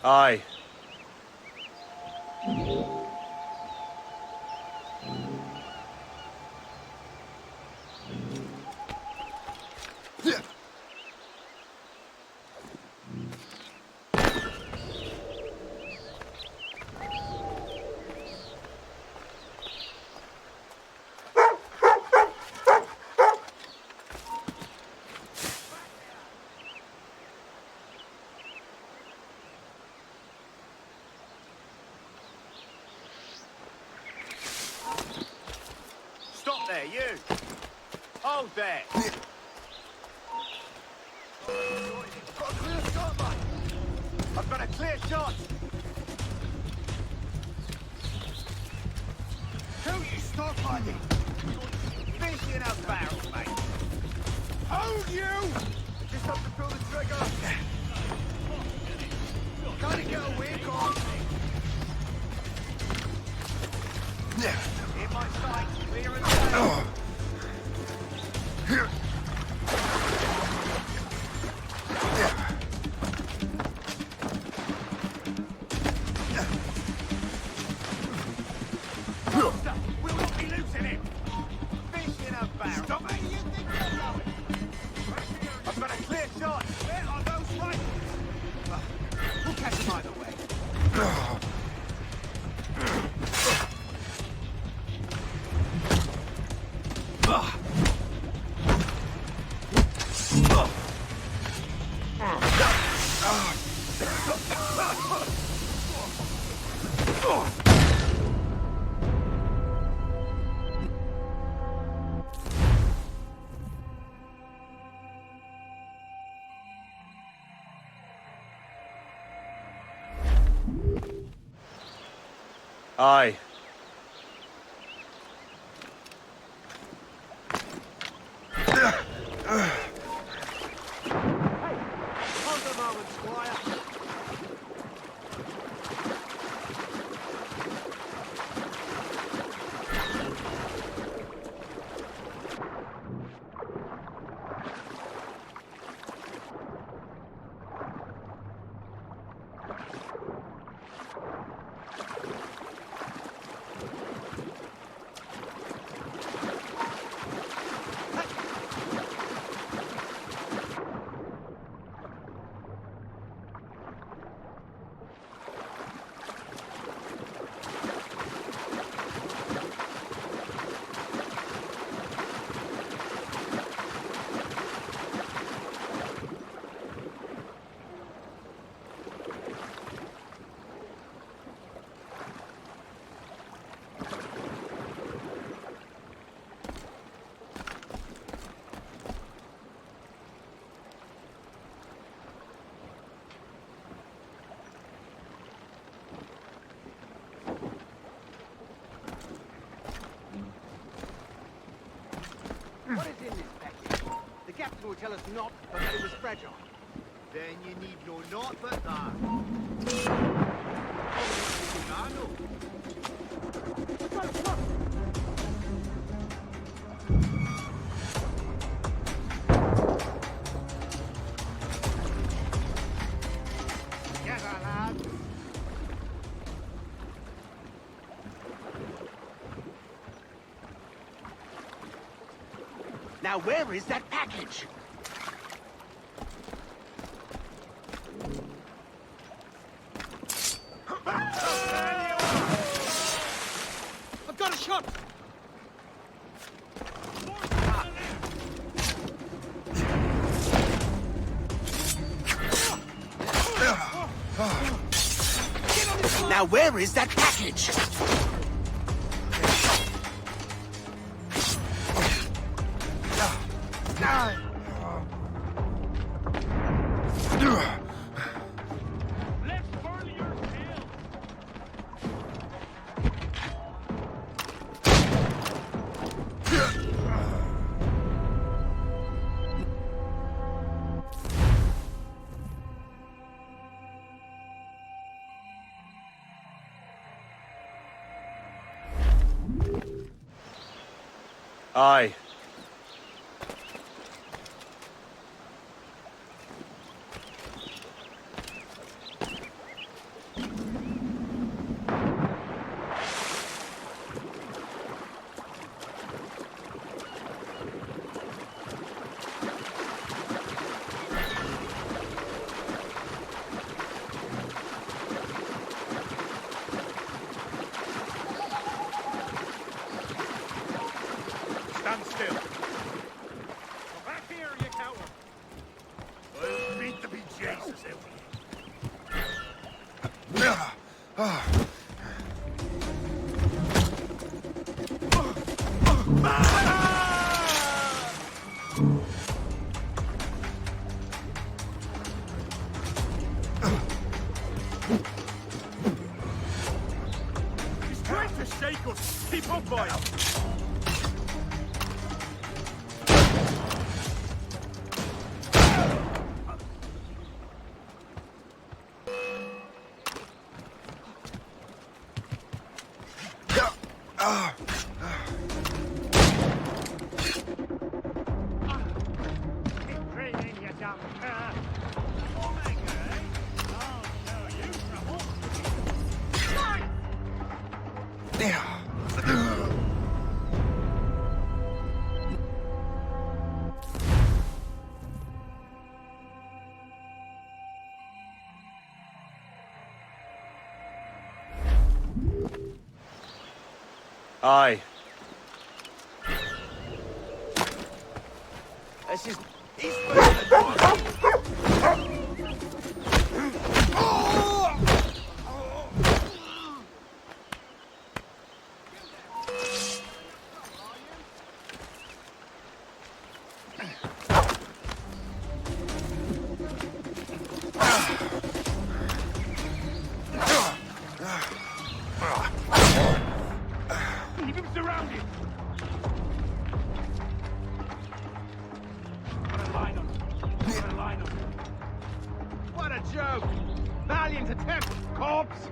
Aye. Stop there, you! Hold there! Got a clear shot, man! I've got a clear shot! Don't you stop fighting! Fish in a barrel, mate! Hold you! Just have to pull the trigger! Gotta get away, God! In my sight, clear and safe! We'll not be losing it! Fish in a barrel! Stop it! You think you're going? I've got a clear shot! Where are those right? We'll catch them either way. Aye. Hold a moment, Squire. What is in this package? The captain will tell us not, but that it was fragile. Then you need no naught but that. Yes, lad. Now where is that package? I've got a shot! Now where is that package? Aye. Stand still. Come back here, you coward. I'll beat the bejesus out of you. He's trying to shake us. Keep up, boy. Keep breathing, you dumb cur. Omega, eh? I'll show you trouble. Aye. This is... He's putting the door. Keep him surrounded. Put a line on him. Put a line on him. What a joke! Valiant attempt, corpse!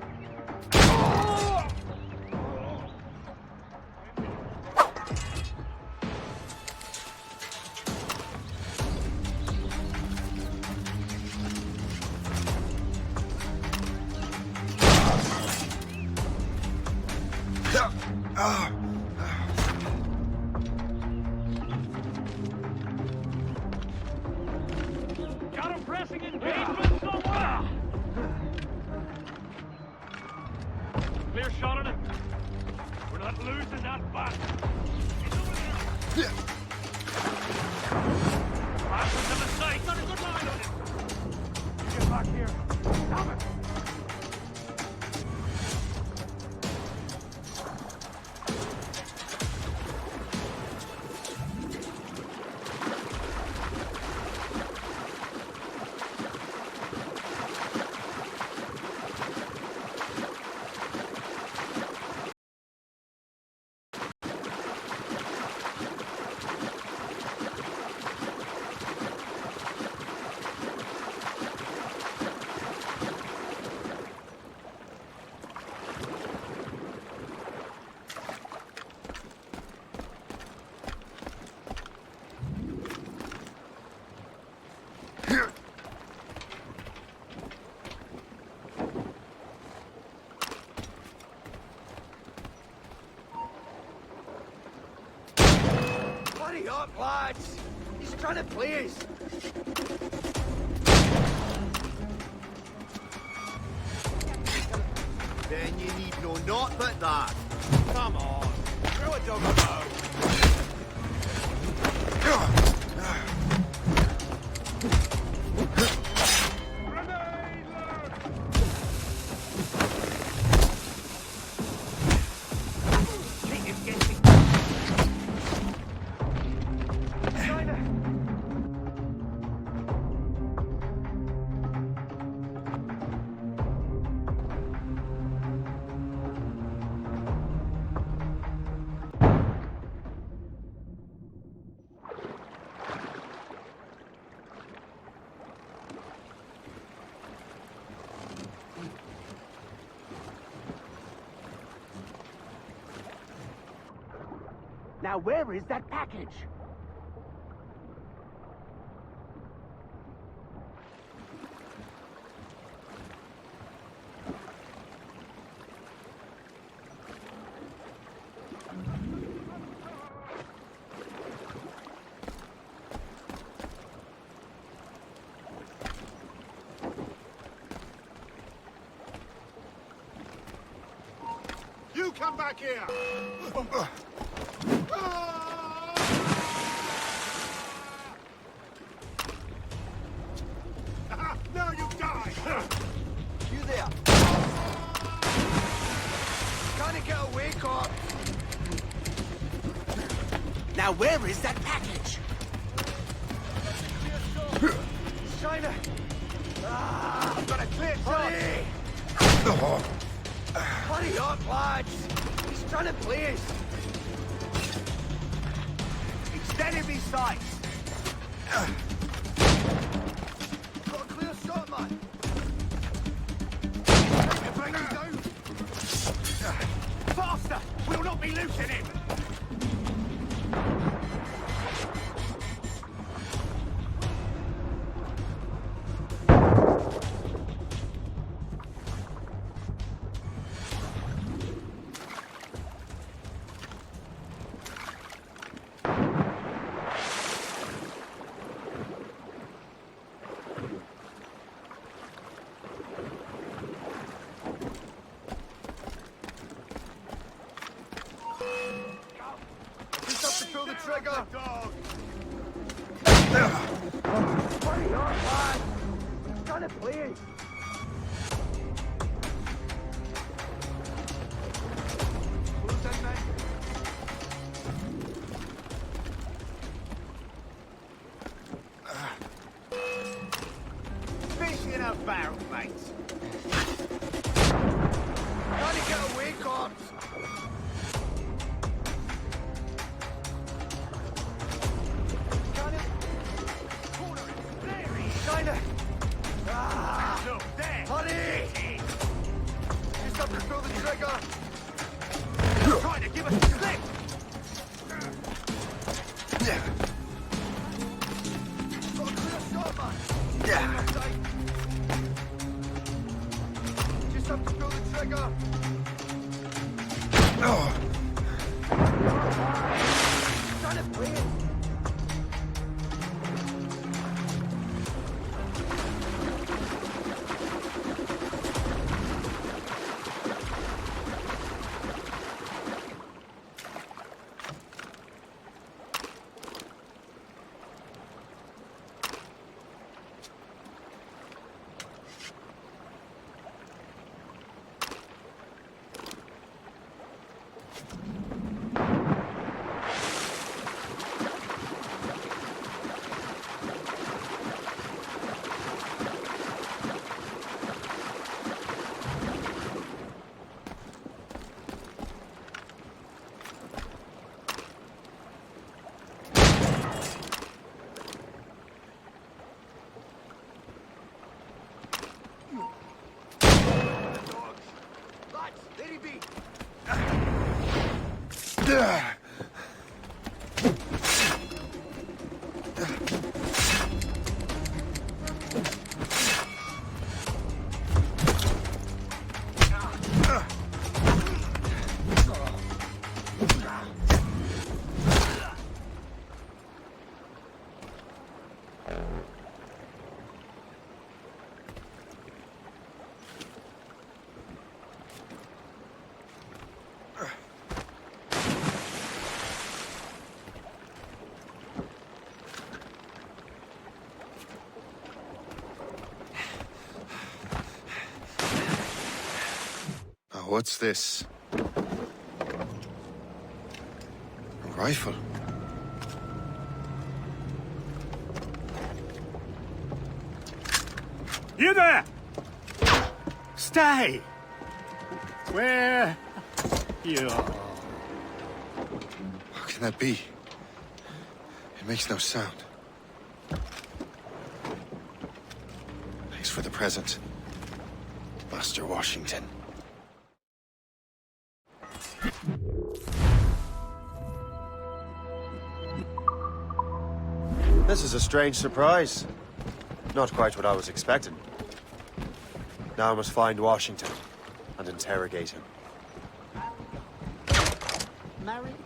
Got him pressing engagement somewhere! Clear shot on him. We're not losing that back. Flash was a mistake. Got a good line on him. You get back here. Stop it. Hurry up, lads! He's trying to play us! Then you need no naught but that. Come on, throw a dog about. Now where is that package? You come back here! Now you die! You there! Trying to get away, cop! Now where is that package? China! I've got a clear shot! Hurry up, lads! He's trying to play us! It's enemy sights! Got a clear shot, man! Bring him down! Faster! We'll not be losing him! Pull the trigger! Dog! Hurry up, man! He's trying to play! Close in, mate. Fish in a barrel, mate. Trying to get away, cops! China! Hurry! Just have to pull the trigger! You're trying to give us a slip! Got a clear shot, man! Just have to pull the trigger! Trying to play it! What's this? A rifle? You there! Stay! Where you are? How can that be? It makes no sound. Thanks for the present, Master Washington. This is a strange surprise. Not quite what I was expecting. Now I must find Washington and interrogate him. Married?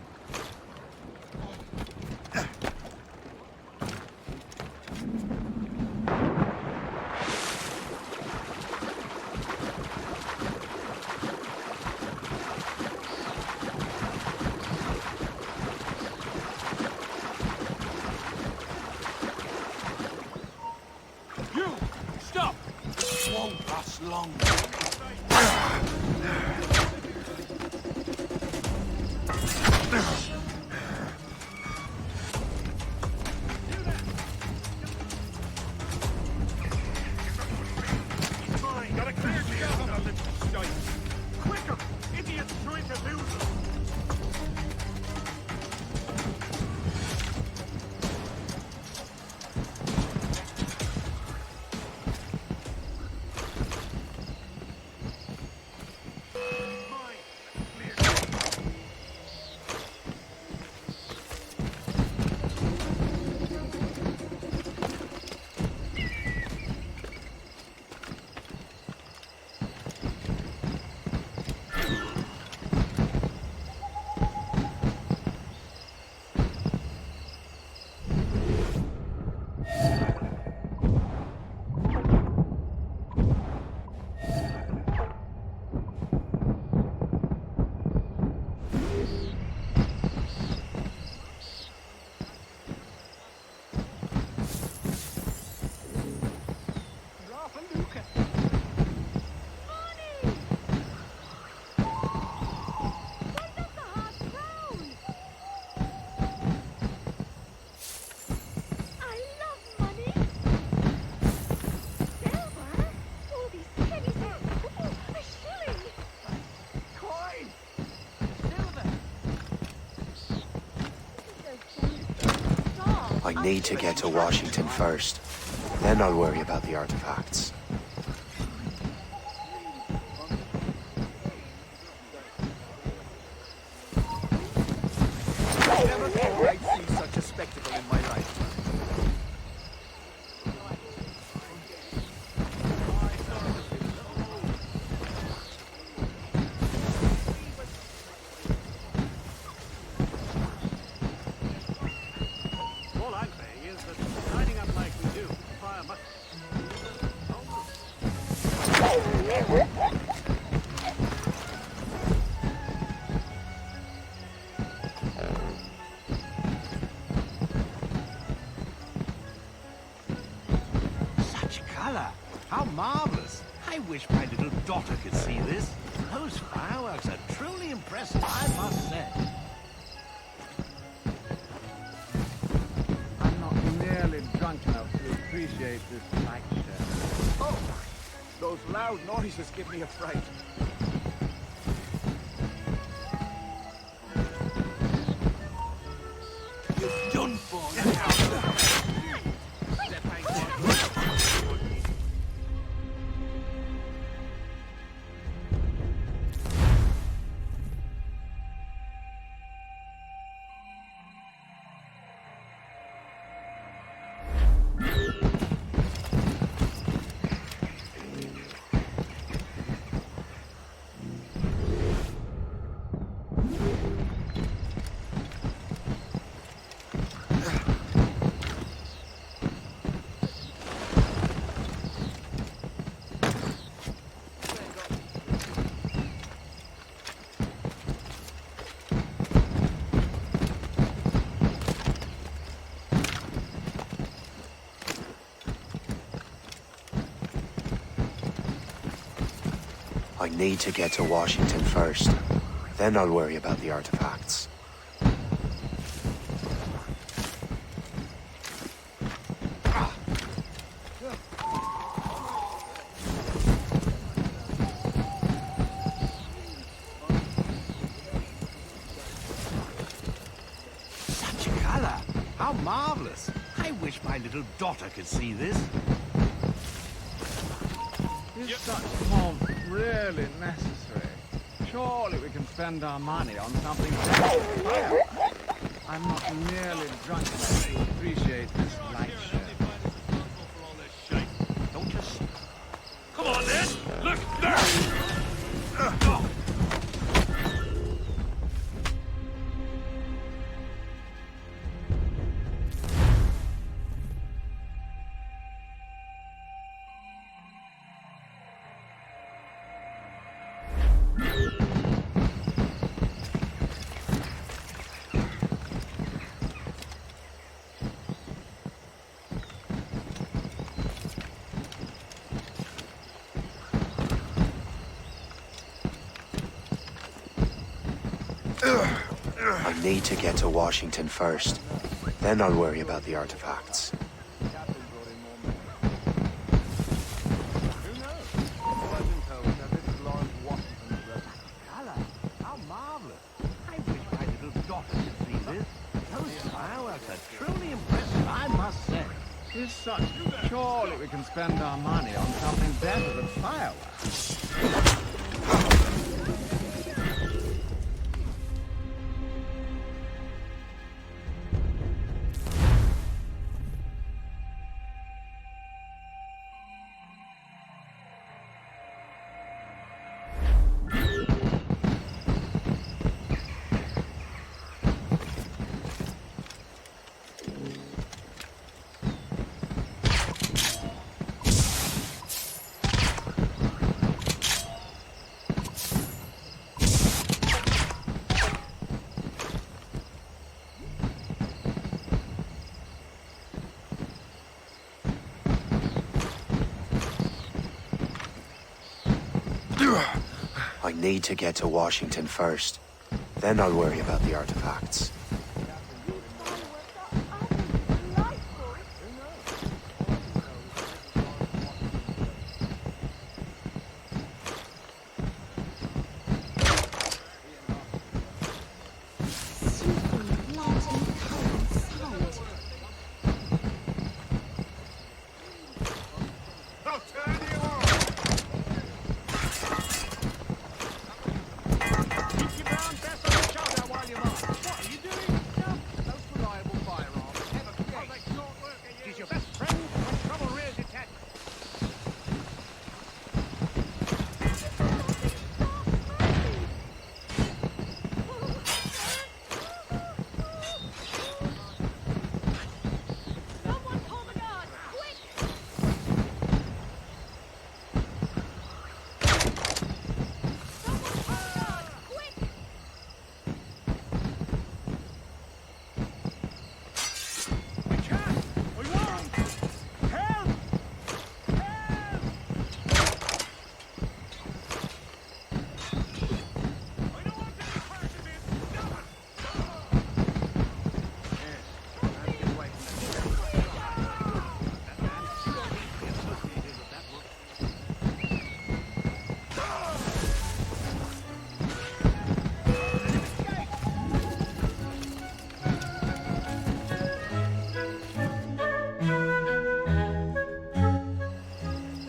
You! Stop! This won't last long. Fine, got a clear shot on the little shite. Quicker! Idiot's trying to lose us. I need to get to Washington first. Then I'll worry about the artifacts. Never thought I'd see such a spectacle in my life. All I'm saying is that lining up like we do, fire much. Such color! How marvelous! I wish my little daughter could see this. Those fireworks are truly impressive, I must say. I'm not nearly drunk enough to appreciate this light show. Oh! Those loud noises give me a fright. You're done for now. I need to get to Washington first. Then I'll worry about the artifacts. Such color! How marvelous! I wish my little daughter could see this. Is such pomp really necessary? Surely we can spend our money on something better. I'm not nearly drunk enough to appreciate this light need to get to Washington first. Then I'll worry about the artifacts. How marvelous. I wish my little daughter could see this. Those fireworks are truly impressive, I must say. Is such. Surely we can spend our money on something better than fireworks. I need to get to Washington first. Then I'll worry about the artifacts.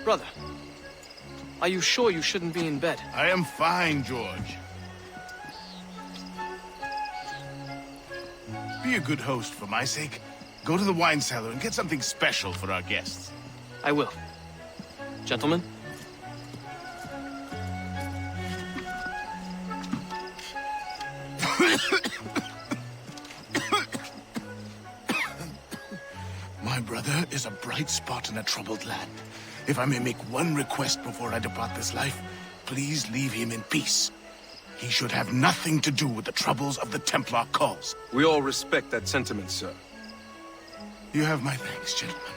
Brother, are you sure you shouldn't be in bed? I am fine, George. Be a good host for my sake. Go to the wine cellar and get something special for our guests. I will. Gentlemen? My brother is a bright spot in a troubled land. If I may make one request before I depart this life, please leave him in peace. He should have nothing to do with the troubles of the Templar cause. We all respect that sentiment, sir. You have my thanks, gentlemen.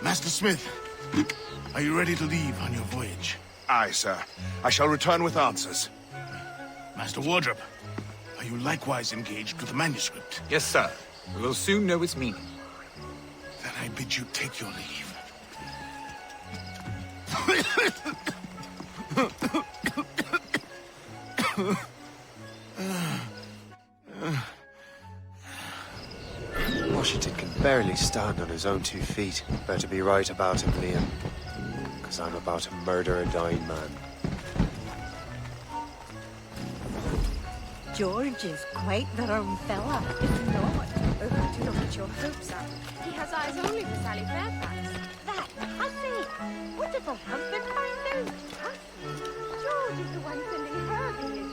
Master Smith, are you ready to leave on your voyage? Aye, sir. I shall return with answers. Master Wardrop, are you likewise engaged with the manuscript? Yes, sir. We will soon know its meaning. Then I bid you take your leave. Washington can barely stand on his own 2 feet. Better be right about him, Liam. Because I'm about to murder a dying man. George is quite the rum fella, if not. Oh, do not get your hopes up. He has eyes only for Sally Fairfax. That hussy! What does her husband find out? Hussy? George is the one sending her the news.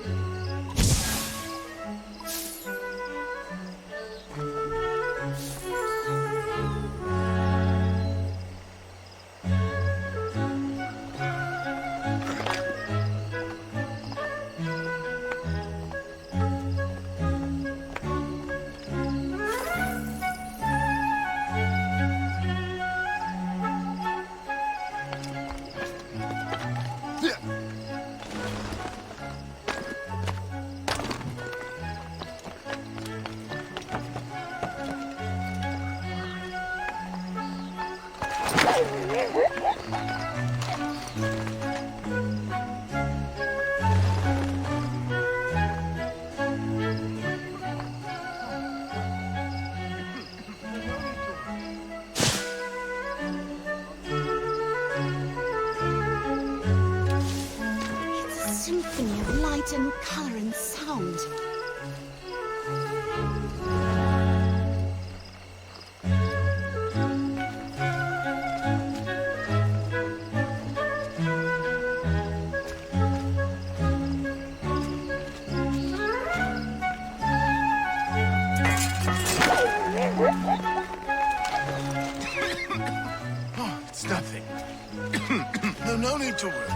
no need to worry.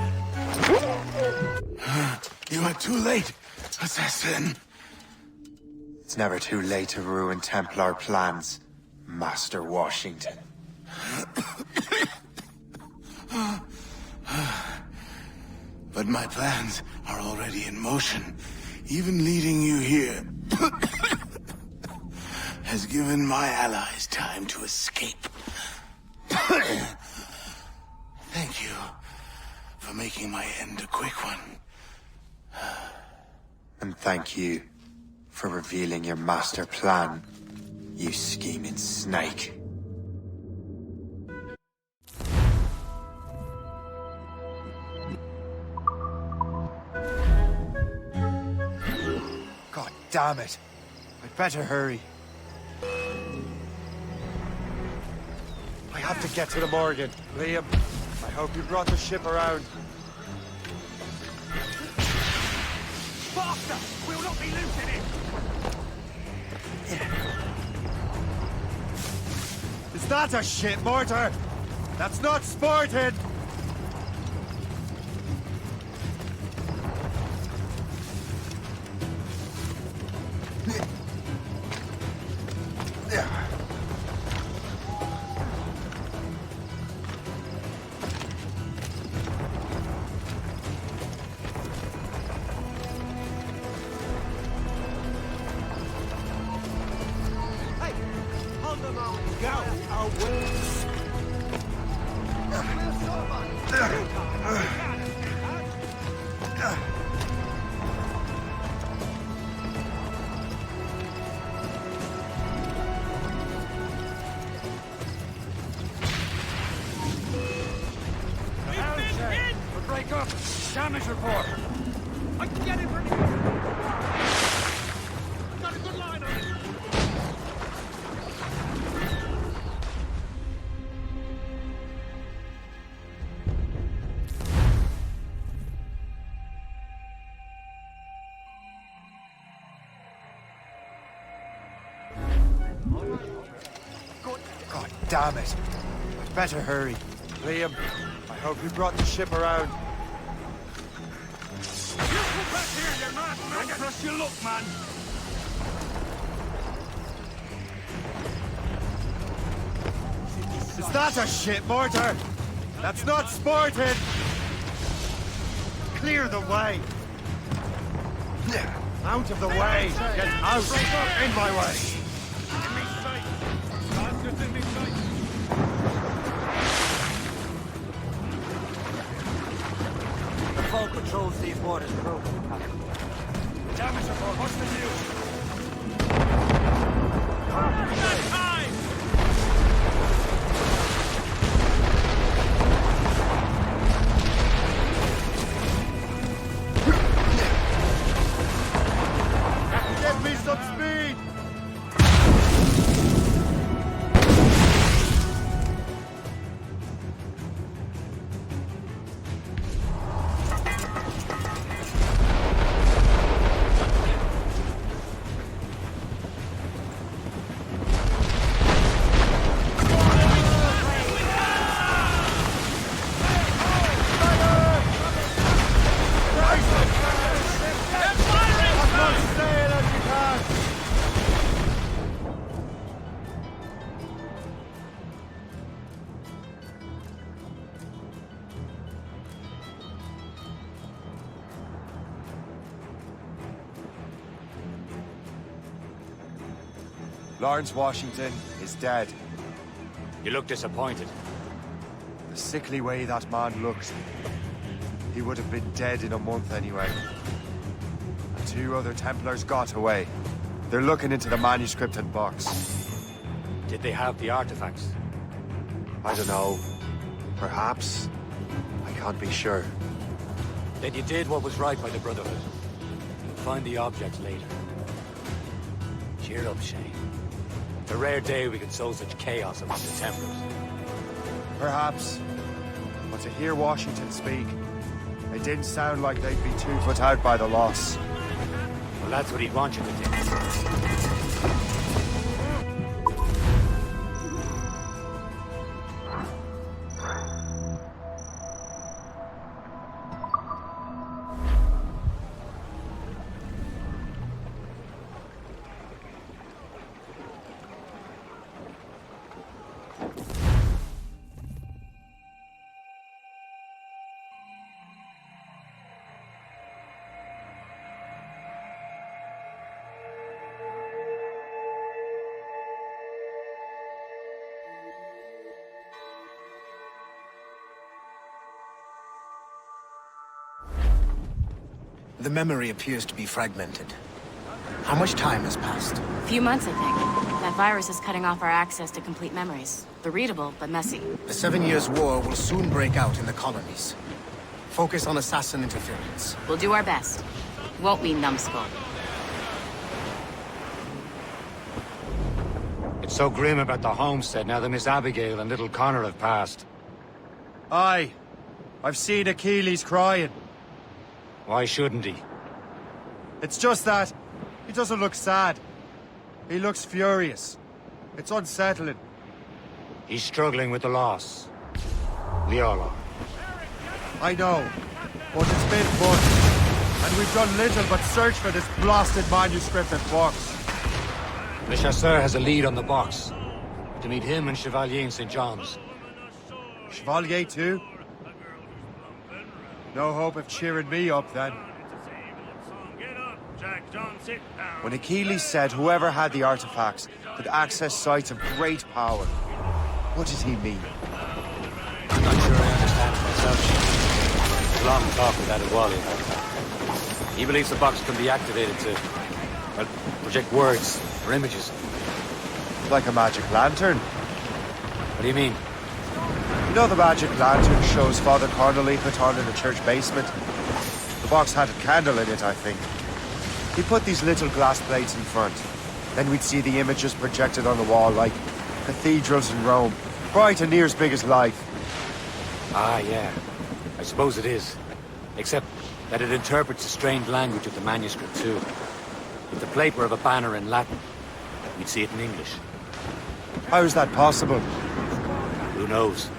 You are too late, assassin. It's never too late to ruin Templar plans, Master Washington. But my plans are already in motion. Even leading you here has given my allies time to escape. Thank you for making my end a quick one. And thank you for revealing your master plan, you scheming snake. God damn it. I'd better hurry. I have to get to the Morgan. Liam, I hope you brought the ship around. Faster! We'll not be losing it! Is that a ship mortar? That's not sported! Break up! Damage report! I can get it from here! Got a good line on it! God damn it. I'd better hurry. Liam, I hope you brought the ship around. You come back here, you mad maggot! Don't trust your luck, man! Is that a ship mortar? That's not sported! Clear the way! Out of the way! Get out! In my way! In me sight! Bastards in me sight! The fog patrols these waters closely, Captain. Damage report, what's the news? Give me some speed! Lawrence Washington is dead. You look disappointed. The sickly way that man looked. He would have been dead in a month anyway. And 2 other Templars got away. They're looking into the manuscript and box. Did they have the artifacts? I don't know. Perhaps. I can't be sure. Then you did what was right by the Brotherhood. You'll find the objects later. Cheer up, Shane. It's a rare day we could sow such chaos among the Templars. Perhaps. But to hear Washington speak, it didn't sound like they'd be too put out by the loss. Well, that's what he'd want you to think. The memory appears to be fragmented. How much time has passed? A few months, I think. That virus is cutting off our access to complete memories. They're readable, but messy. The 7 Years' War will soon break out in the colonies. Focus on assassin interference. We'll do our best. Won't we, numbskull? It's so grim about the homestead now that Miss Abigail and little Connor have passed. Aye. I've seen Achilles crying. Why shouldn't he? It's just that he doesn't look sad. He looks furious. It's unsettling. He's struggling with the loss. We all are. I know, but it's been months, and we've done little but search for this blasted manuscript and box. Le Chasseur has a lead on the box. To meet him and Chevalier in St. John's. Chevalier too? No hope of cheering me up then. When Achilles said whoever had the artifacts could access sites of great power, what did he mean? I'm not sure I understand it myself. There's a long talk with Adewale about that. He believes the box can be activated to, well, project words or images. Like a magic lantern? What do you mean? You know the magic lantern shows Father Connolly put on in the church basement? The box had a candle in it, I think. He put these little glass plates in front. Then we'd see the images projected on the wall like cathedrals in Rome. Bright and near as big as life. Ah, yeah. I suppose it is. Except that it interprets the strange language of the manuscript, too. If the plate were of a banner in Latin, we'd see it in English. How is that possible? Who knows?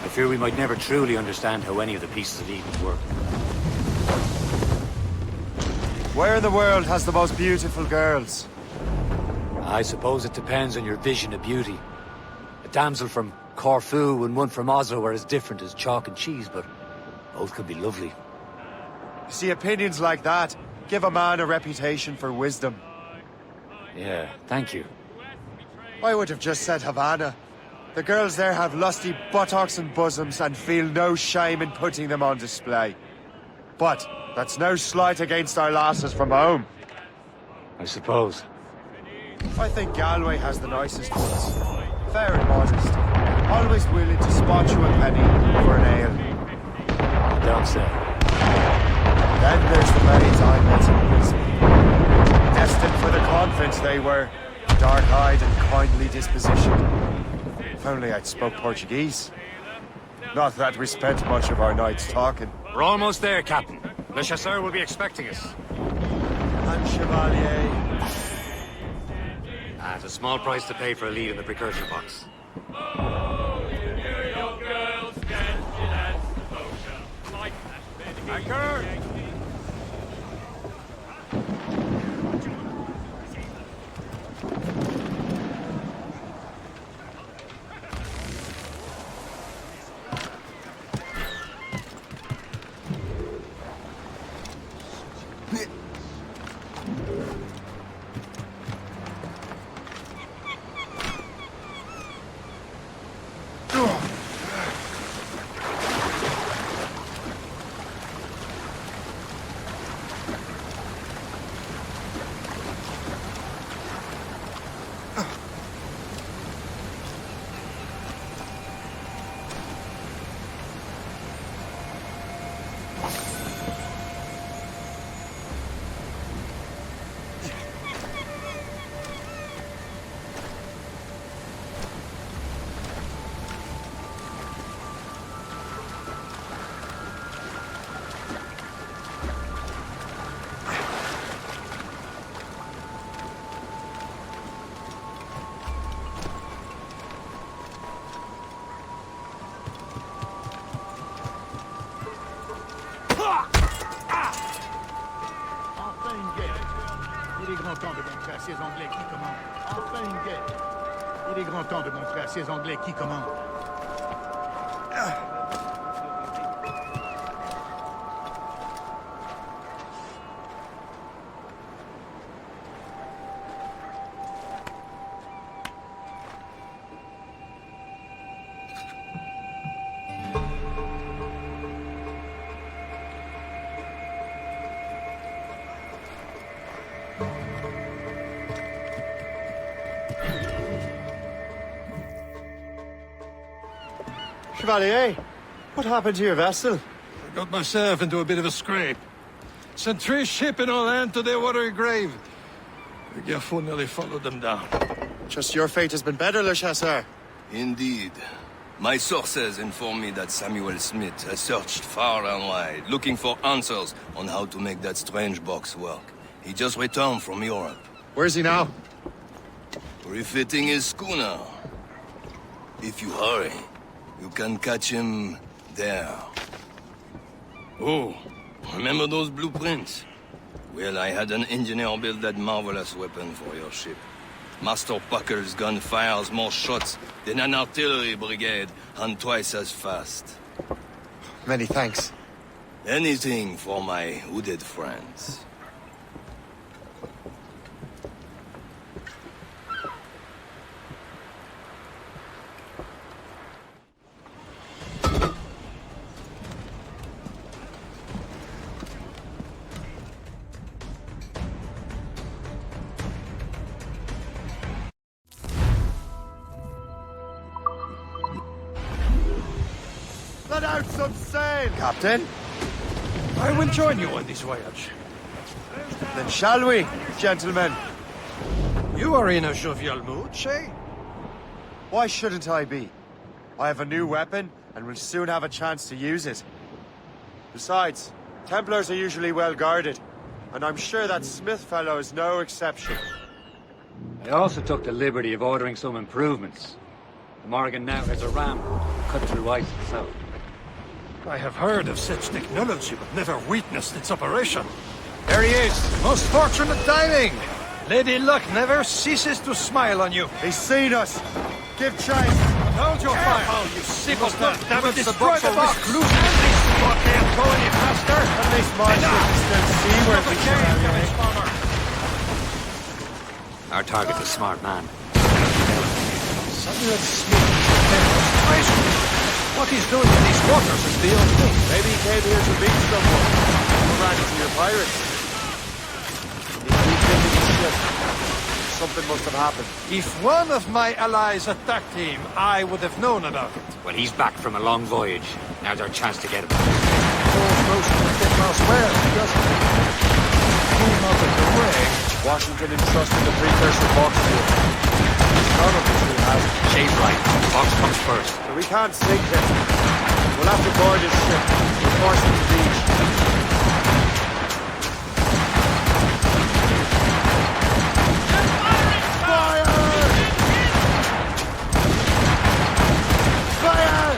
I fear we might never truly understand how any of the pieces of Eden work. Where in the world has the most beautiful girls? I suppose it depends on your vision of beauty. A damsel from Corfu and one from Oslo are as different as chalk and cheese, but both could be lovely. You see, opinions like that give a man a reputation for wisdom. Yeah, thank you. I would have just said Havana. The girls there have lusty buttocks and bosoms and feel no shame in putting them on display. But that's no slight against our lasses from home. I suppose. I think Galway has the nicest ones. Fair and modest. Always willing to spot you a penny for an ale. Don't say. Then there's the maids I met in Lisbon. Destined for the convent they were. Dark-eyed and kindly dispositioned. If only I'd spoke Portuguese. Not that we spent much of our nights talking. We're almost there, Captain. Le Chasseur will be expecting us. And Chevalier. At a small price to pay for a lead in the precursor box. Il est grand temps de montrer à ces Anglais qui commandent. Enfin une guerre. Il est grand temps de montrer à ces Anglais qui commandent. Chevalier, what happened to your vessel? I got myself into a bit of a scrape. Sent 3 ship in all land to their watery grave. The Garfou nearly followed them down. Just your fate has been better, Le Chasseur. Indeed. My sources inform me that Samuel Smith has searched far and wide, looking for answers on how to make that strange box work. He just returned from Europe. Where's he now? Refitting his schooner. If you hurry, you can catch him there. Oh, remember those blueprints? Well, I had an engineer build that marvelous weapon for your ship. Master Puckle's gun fires more shots than an artillery brigade, and twice as fast. Many thanks. Anything for my hooded friends. Let out some sail! Captain? I will join you on this voyage. Then shall we, gentlemen? You are in a jovial mood, Shay? Why shouldn't I be? I have a new weapon, and will soon have a chance to use it. Besides, Templars are usually well guarded, and I'm sure that Smith fellow is no exception. I also took the liberty of ordering some improvements. The Morrigan now has a ram cut through ice itself. I have heard of such technology, but never witnessed its operation. There he is! Most fortunate timing! Lady Luck never ceases to smile on you. He's seen us! Give chase! Hold your fire! You simpleton! That will destroy the box! Loose this! You can't go any faster! At least my ship is still seaworthy, Chevalier. Our target's a smart man. Samuel Smith. What he's doing in these waters is beyond me. Maybe he came here to meet someone. Or ran into your pirates. If we get to the ship, something must have happened. If one of my allies attacked him, I would have known about it. Well, he's back from a long voyage. Now's our chance to get him. Those notions of getting us well, doesn't it? Came out of the way. Washington entrusted the precursor box to him. None of us who has. Shay's right. Box comes first. But we can't sink him. We'll have to board his ship. We'll force him to beach. Fire! Fire!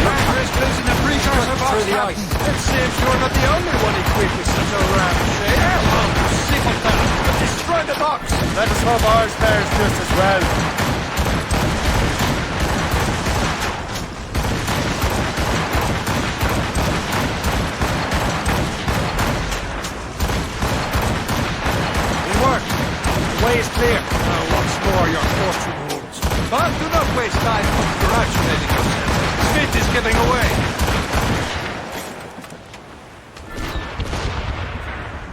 Fire is losing the precursor box, through the ice. It seems you're not the only one equipped with such a ram, Shay. Oh, simpleton! Destroy the box! Let us hope ours fares just as well. It worked. The way is clear. Now once more your fortune rules. But do not waste time congratulating yourself. Smith is giving away.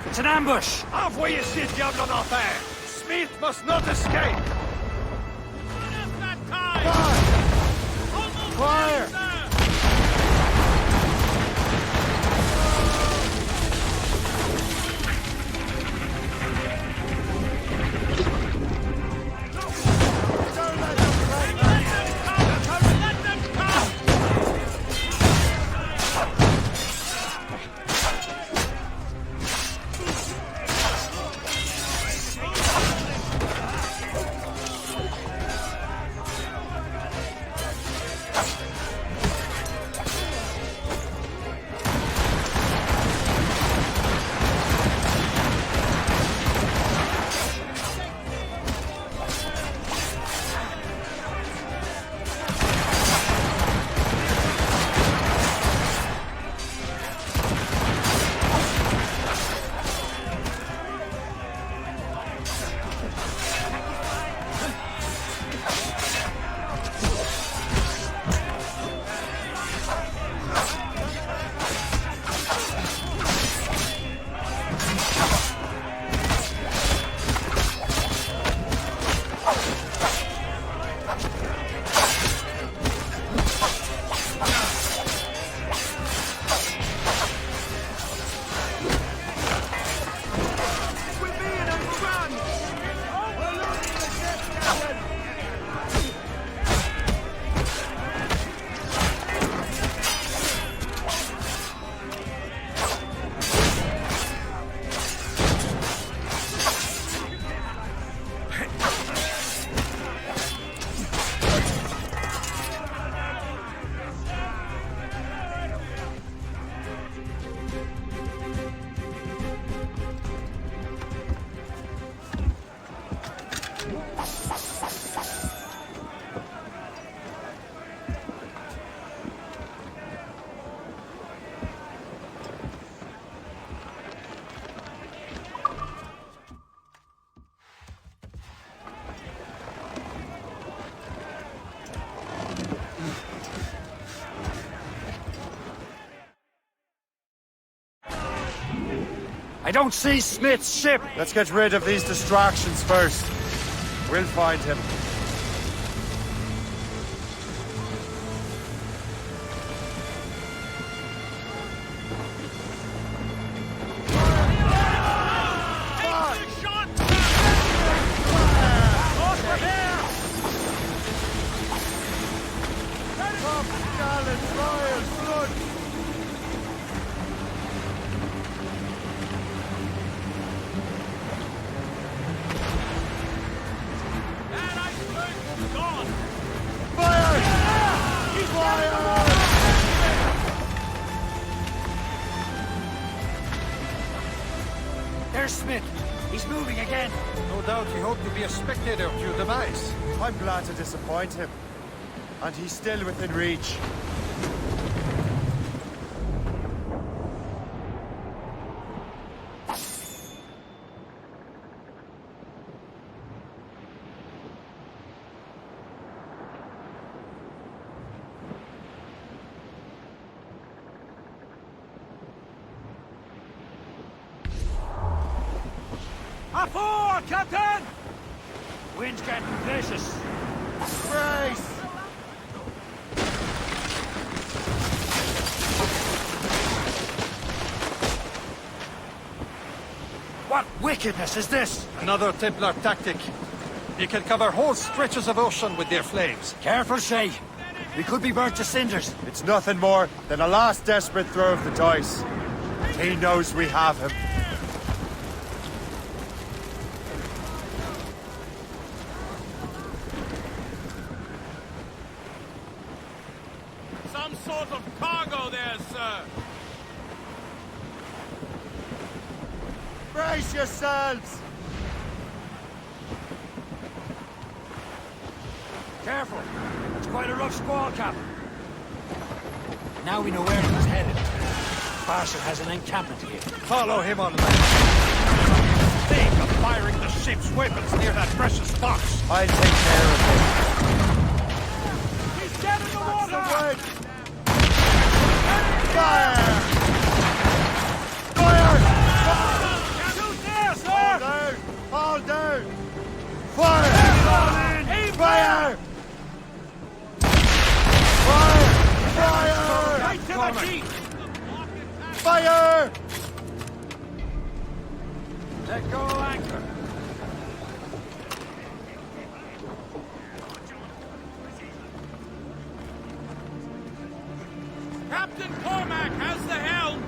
It's an ambush! Envoyez ces diables en enfer! Smith must not escape! Fire! I don't see Smith's ship! Let's get rid of these distractions first. We'll find him. There's Smith. He's moving again. No doubt he hoped to be a spectator of your demise. I'm glad to disappoint him. And he's still within reach. Aboard, Captain! Wind's getting vicious. Brace! What wickedness is this? Another Templar tactic. You can cover whole stretches of ocean with their flames. Careful, Shay. We could be burnt to cinders. It's nothing more than a last desperate throw of the dice. He knows we have him. Some sort of cargo there, sir. Brace yourselves! Careful. It's quite a rough squall, Captain. Now we know where he's headed. Marshal has an encampment here. Follow him on land. Think of firing the ship's weapons near that precious box. I'll take care of him. He's dead in the water! Fire! Fire! Shoot there, sir! Fall down! Fall down! Fire! Fall in! Fire! Fire! Fire! Right to the teeth! Fire! Let go anchor. Captain Cormac has the helm!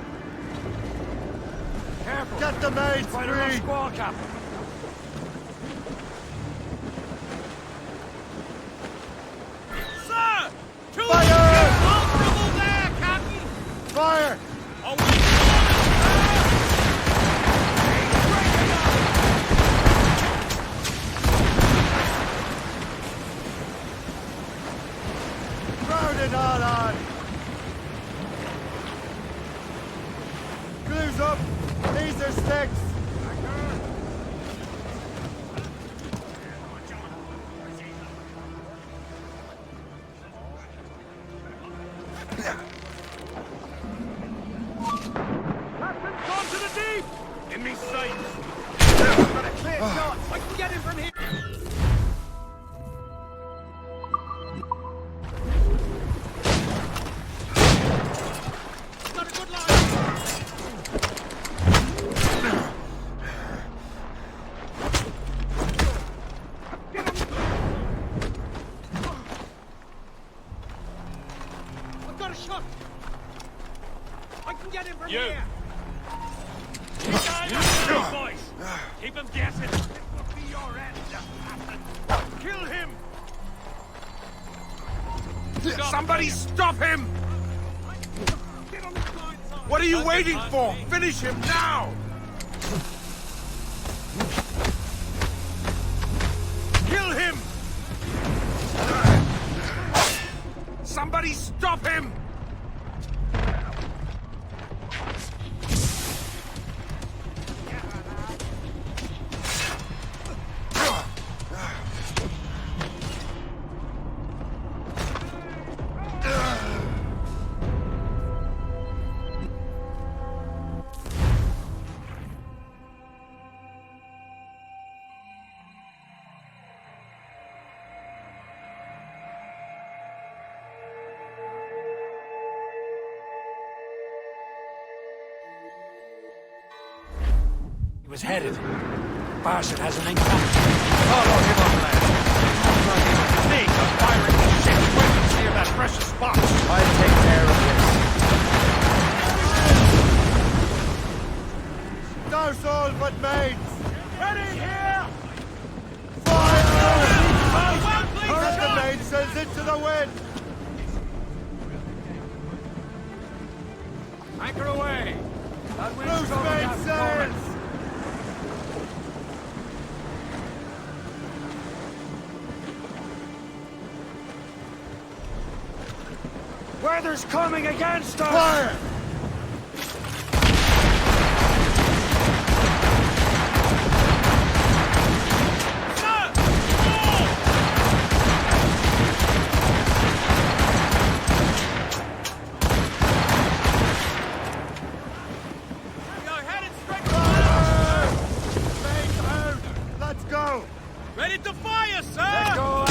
Careful. Get the mates Quite a rough free! squall, Captain. Sir! Two Fire! ships all double there, Captain! Fire! Away! Crowd it all on! Glues up! These are sticks! Captain's gone to the deep! In me sights! I've got a clear shot! I can get him from here! Got a good line! I've got a shot! I can get him from here! Keep eyes on the boys! Keep him guessing! This will be your end, assassin! Kill him! Somebody stop him! Get on the blind side! What are you waiting for? Finish him now! Somebody stop him! He was headed. Bastard has an encounter. Follow him on land. I'm not even think of firing the ship's weapons near that precious box. I'll take care of this. Those all but mates! Ready here! Fire! Turn the mainsails into the wind! Anchor away! That wind's Loose going out mainsails! Weather's coming against us! Fire! Let's go! Ready to fire, sir! Let go!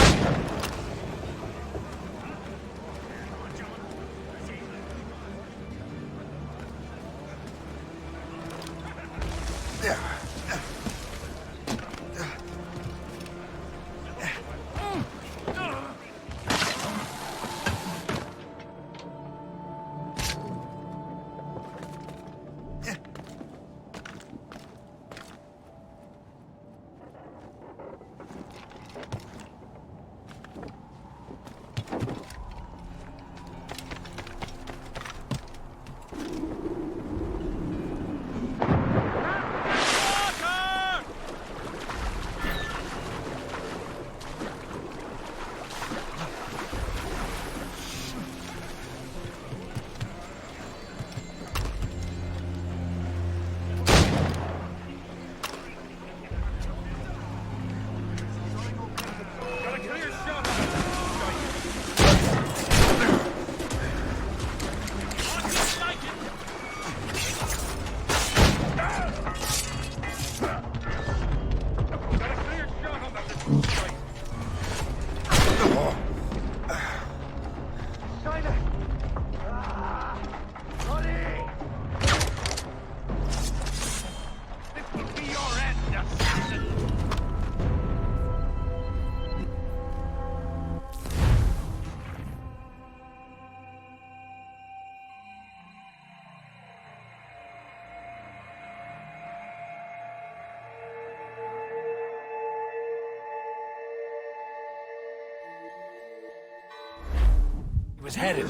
Was headed.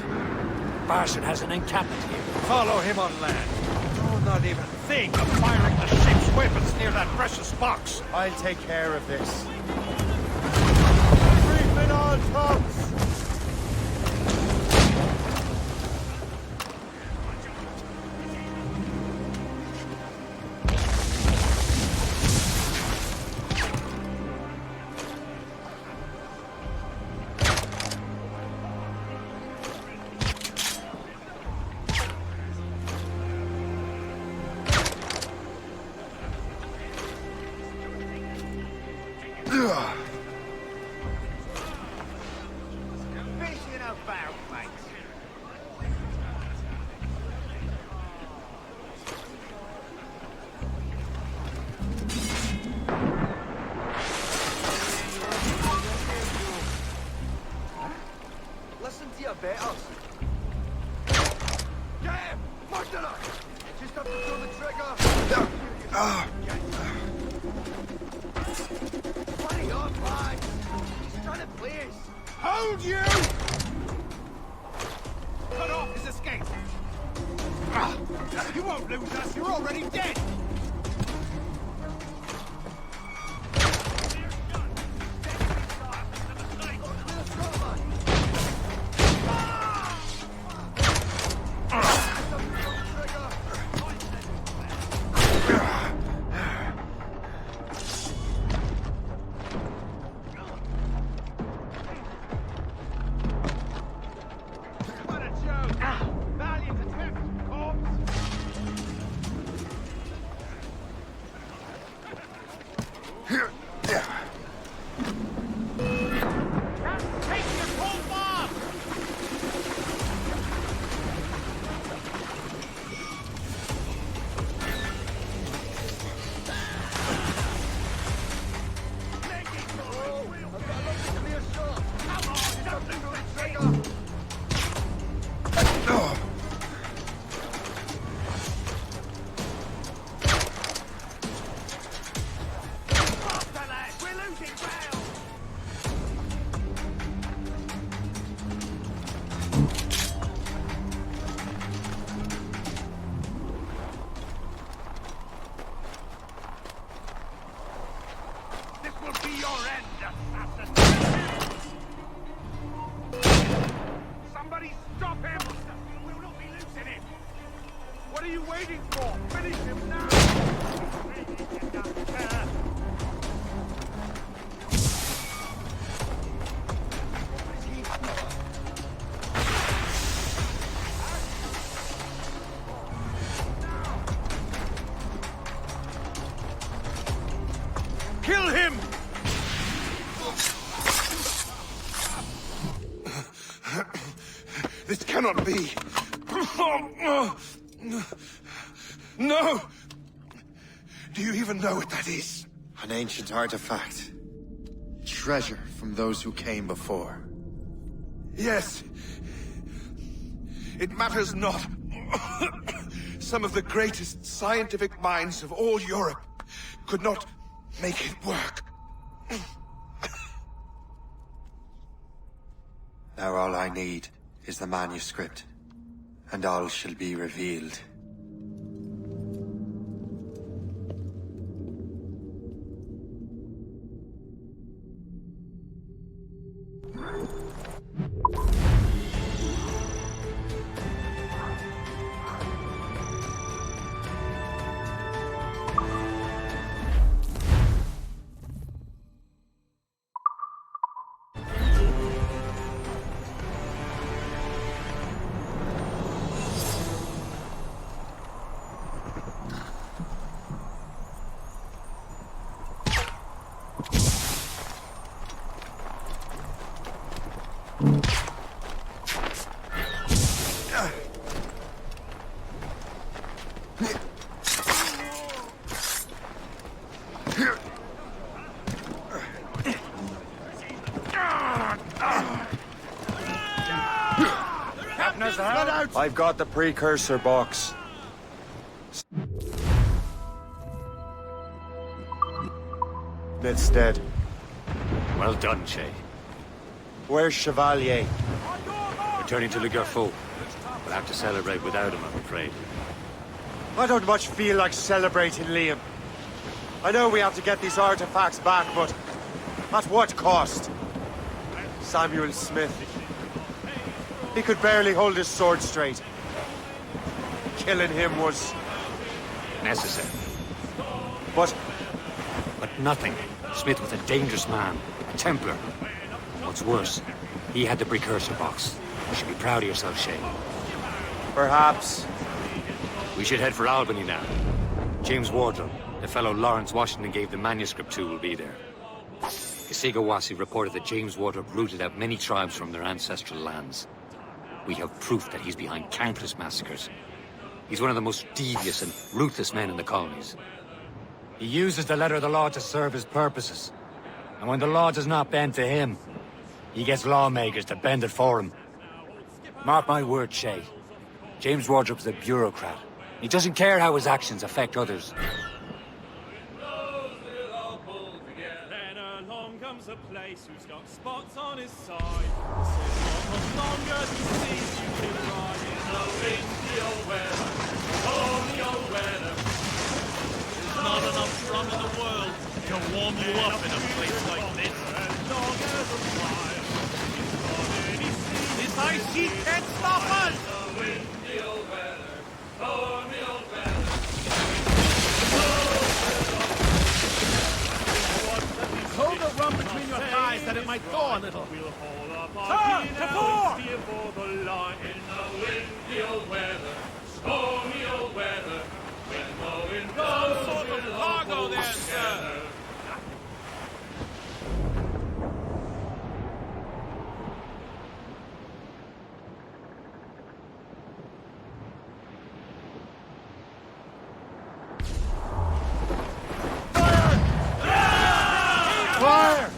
Bastard has an encampment here. Follow him on land. Do not even think of firing the ship's weapons near that precious box. I'll take care of this. Reef in all tops! Fishing about, mate. Listen to your betters. Get him! Murder! Just have to pull the trigger. Hurry up, lad! He's trying to play us. Hold you! Cut off his escape. You won't lose us. You're already dead. your end, assassin! Somebody stop him! We'll not be losing him! What are you waiting for? Finish him now! Kill him! This cannot be. No! Do you even know what that is? An ancient artifact. Treasure from those who came before. Yes. It matters not. Some of the greatest scientific minds of all Europe could not make it work. Now all I need is the manuscript, and all shall be revealed. I've got the precursor box. It's dead. Well done, Shay. Where's Chevalier? Returning to Le Garfou. We'll have to celebrate without him, I'm afraid. I don't much feel like celebrating, Liam. I know we have to get these artifacts back, but at what cost? Samuel Smith. He could barely hold his sword straight. Killing him was... necessary. But nothing. Smith was a dangerous man. A Templar. What's worse, he had the precursor box. You should be proud of yourself, Shay. Perhaps. We should head for Albany now. James Wardrop, the fellow Lawrence Washington gave the manuscript to, will be there. Kasigawasi reported that James Wardrop rooted out many tribes from their ancestral lands. We have proof that he's behind countless massacres. He's one of the most devious and ruthless men in the colonies. He uses the letter of the law to serve his purposes. And when the law does not bend to him, he gets lawmakers to bend it for him. Mark my word, Shay. James Wardrop's a bureaucrat. He doesn't care how his actions affect others. Then along comes a place who's got spots on his side. Says not longer he sees you can ride in the windy old weather, stormy old weather. There's not enough rum in the world to warm you up in a place like this. As long as a fire is on any sea, this ice sheet can't stop us. The windy old weather, stormy old weather. Hold the rum between your thighs that it might thaw a little. Sir, to fore! For the line in the windy old weather, stormy old weather, when the wind blows, sort of cargo there, sir. Fire!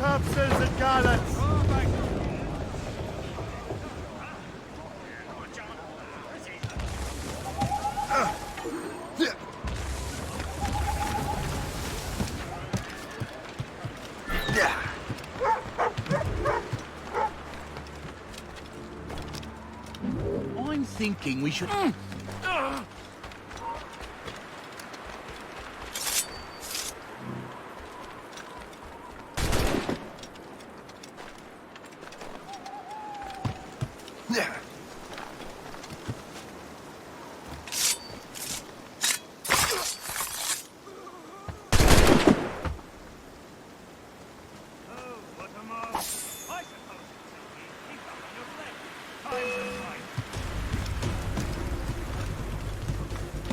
topsails and gallants! I'm thinking we should...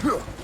Huh.